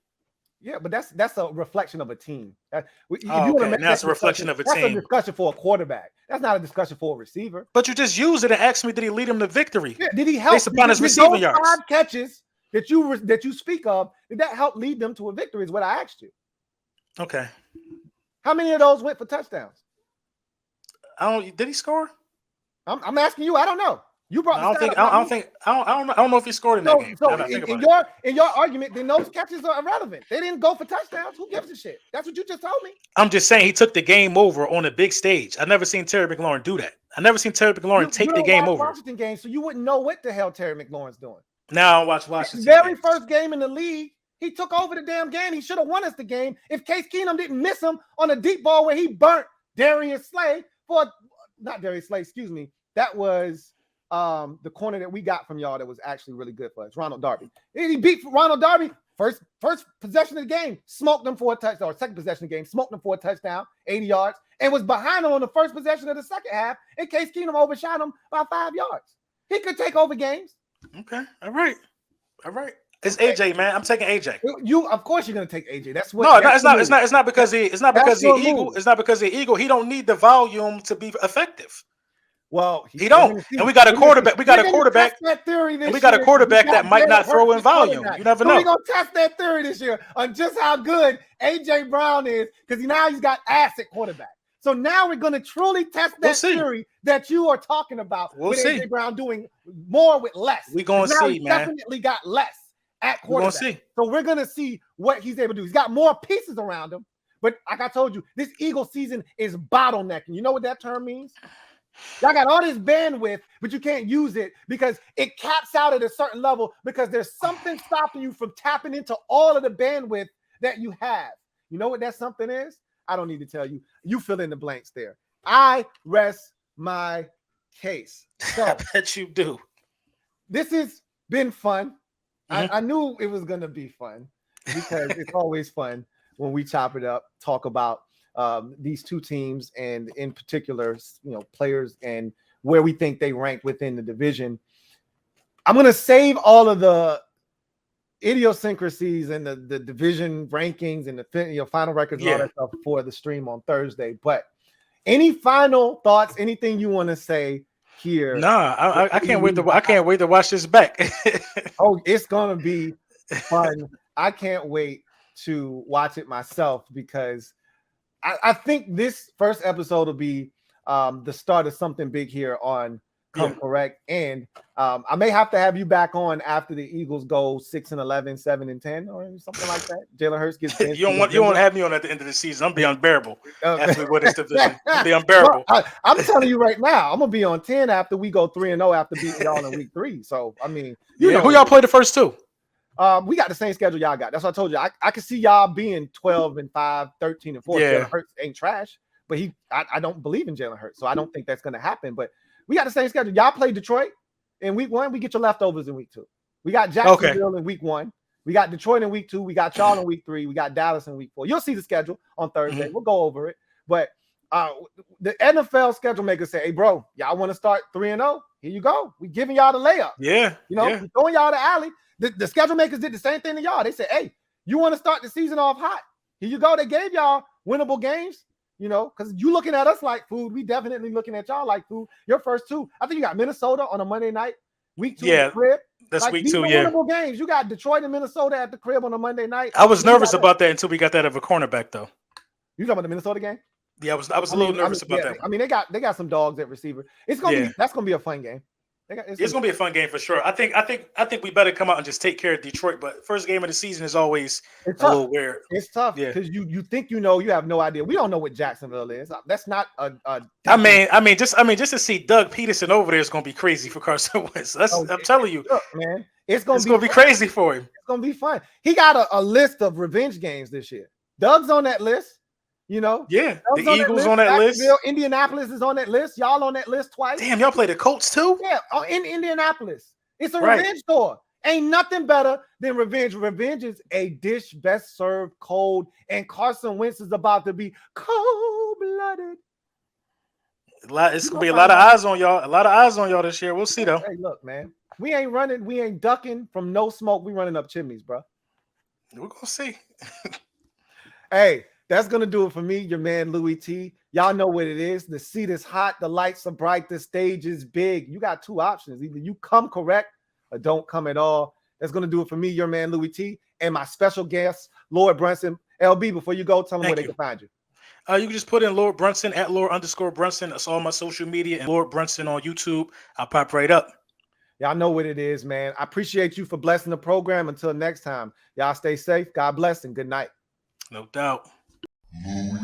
Yeah, but that's a reflection of a team. That's a reflection of a team. That's a discussion for a quarterback. That's not a discussion for a receiver. But you just used it and asked me, did he lead him to victory? Yeah, did he help? Based upon his receiving yards. 5 catches that you speak of, did that help lead them to a victory? Is what I asked you. Okay. How many of those went for touchdowns? Did he score? I'm asking you. I don't know. You brought. I don't know if he scored in that game. So in your argument, then those catches are irrelevant. They didn't go for touchdowns. Who gives a shit? That's what you just told me. I'm just saying he took the game over on a big stage. I never seen Terry McLaurin do that. I never seen Terry McLaurin take the game over. Washington game, so you wouldn't know what the hell Terry McLaurin's doing. Now I watch Washington. Very first game in the league. He took over the damn game. He should have won us the game if Case Keenum didn't miss him on a deep ball where he burnt Darius Slay not Darius Slay, excuse me. That was the corner that we got from y'all that was actually really good for us, Ronald Darby. He beat Ronald Darby first possession of the game, smoked him for a touchdown, or second possession of the game, smoked him for a touchdown, 80 yards, and was behind him on the first possession of the second half, and Case Keenum overshot him by 5 yards. He could take over games. Okay, all right. It's AJ, man. I'm taking AJ. Of course, you're gonna take AJ. That's what. No, it's not because he's Eagle. It's not because he's Eagle. He don't need the volume to be effective. Well, he don't. And we got a quarterback. We got a quarterback that might not throw in volume. You never know. We're gonna test that theory this year on just how good AJ Brown is, because now he's got asset quarterback. So now we're going to truly test that theory that you are talking about. With AJ Brown doing more with less. We're going to see, man. Definitely got less at quarterback. We're gonna see. So we're going to see what he's able to do. He's got more pieces around him. But like I told you, this Eagle season is bottlenecking. You know what that term means? Y'all got all this bandwidth, but you can't use it because it caps out at a certain level because there's something stopping you from tapping into all of the bandwidth that you have. You know what that something is? I don't need to tell you. You fill in the blanks there. I rest my case. So, I bet you do. This has been fun. I knew it was going to be fun because it's always fun when we chop it up, talk about these two teams and in particular, players and where we think they rank within the division. I'm going to save all of the idiosyncrasies and the division rankings and the final records and all that stuff for the stream on Thursday. But any final thoughts, anything you want to say here? Nah, I can't wait to watch this back. Oh, it's gonna be fun. I can't wait to watch it myself because I think this first episode will be the start of something big here on Come Correct. And I may have to have you back on after the Eagles go 6-11, 7-10, or something like that. Jalen Hurts gets you won't have me on at the end of the season. I'm be unbearable after we win this division. I'll be unbearable. Well, I'm telling you right now, I'm gonna be on 10 after we go 3-0 after beating y'all in week 3. So I mean, who y'all play the first two? We got the same schedule y'all got. That's what I told you. I can see y'all being 12-5, 13-4. Jalen Hurts ain't trash, but I don't believe in Jalen Hurts, so I don't think that's gonna happen. But we got the same schedule. Y'all play Detroit in week 1. We get your leftovers in week 2. We got Jacksonville in week 1. We got Detroit in week 2. We got y'all in week 3. We got Dallas in week 4. You'll see the schedule on Thursday. We'll go over it. But The NFL schedule maker say, "Hey, bro, y'all want to start 3-0? Here you go. We giving y'all the layup. Yeah, You know, we throwing y'all the alley." The schedule makers did the same thing to y'all. They said, "Hey, you want to start the season off hot? Here you go." They gave y'all winnable games. You know, because you looking at us like food. We definitely looking at y'all like food. Your first two, I think you got Minnesota on a Monday night, week 2 at the crib. That's like, week these 2. are Yeah, winnable games. You got Detroit and Minnesota at the crib on a Monday night. I was nervous about that until we got that of a cornerback, though. You talking about the Minnesota game? Yeah, I was a little nervous about that. I mean, they got some dogs at receiver. It's gonna be that's gonna be a fun game. It's gonna be a fun game for sure. I think we better come out and just take care of Detroit. But first game of the season is always a little weird. It's tough because you think you know, you have no idea. We don't know what Jacksonville is. That's not a I mean, just to see Doug Peterson over there is gonna be crazy for Carson Wentz. I'm telling you, look, man, it's gonna be crazy for him. It's gonna be fun. He got a list of revenge games this year. Doug's on that list. You know, the Eagles on that list. Indianapolis is on that list. Y'all on that list twice. Damn, y'all play the Colts too? Yeah, in Indianapolis. It's a revenge tour. Ain't nothing better than revenge. Revenge is a dish best served cold, and Carson Wentz is about to be cold-blooded. It's gonna be a lot of eyes on y'all. A lot of eyes on y'all this year. We'll see though. Hey, look, man, we ain't running. We ain't ducking from no smoke. We running up chimneys, bro. We're gonna see. Hey. That's going to do it for me, your man, Louie Tee. Y'all know what it is. The seat is hot. The lights are bright. The stage is big. You got two options. Either you come correct or don't come at all. That's going to do it for me, your man, Louie Tee, and my special guest, Lord Brunson. L.B, before you go, tell them where they can find you. You can just put in Lord Brunson at Lord_Brunson. That's all my social media. And Lord Brunson on YouTube. I'll pop right up. Y'all know what it is, man. I appreciate you for blessing the program. Until next time, y'all stay safe. God bless and good night. No doubt. Louie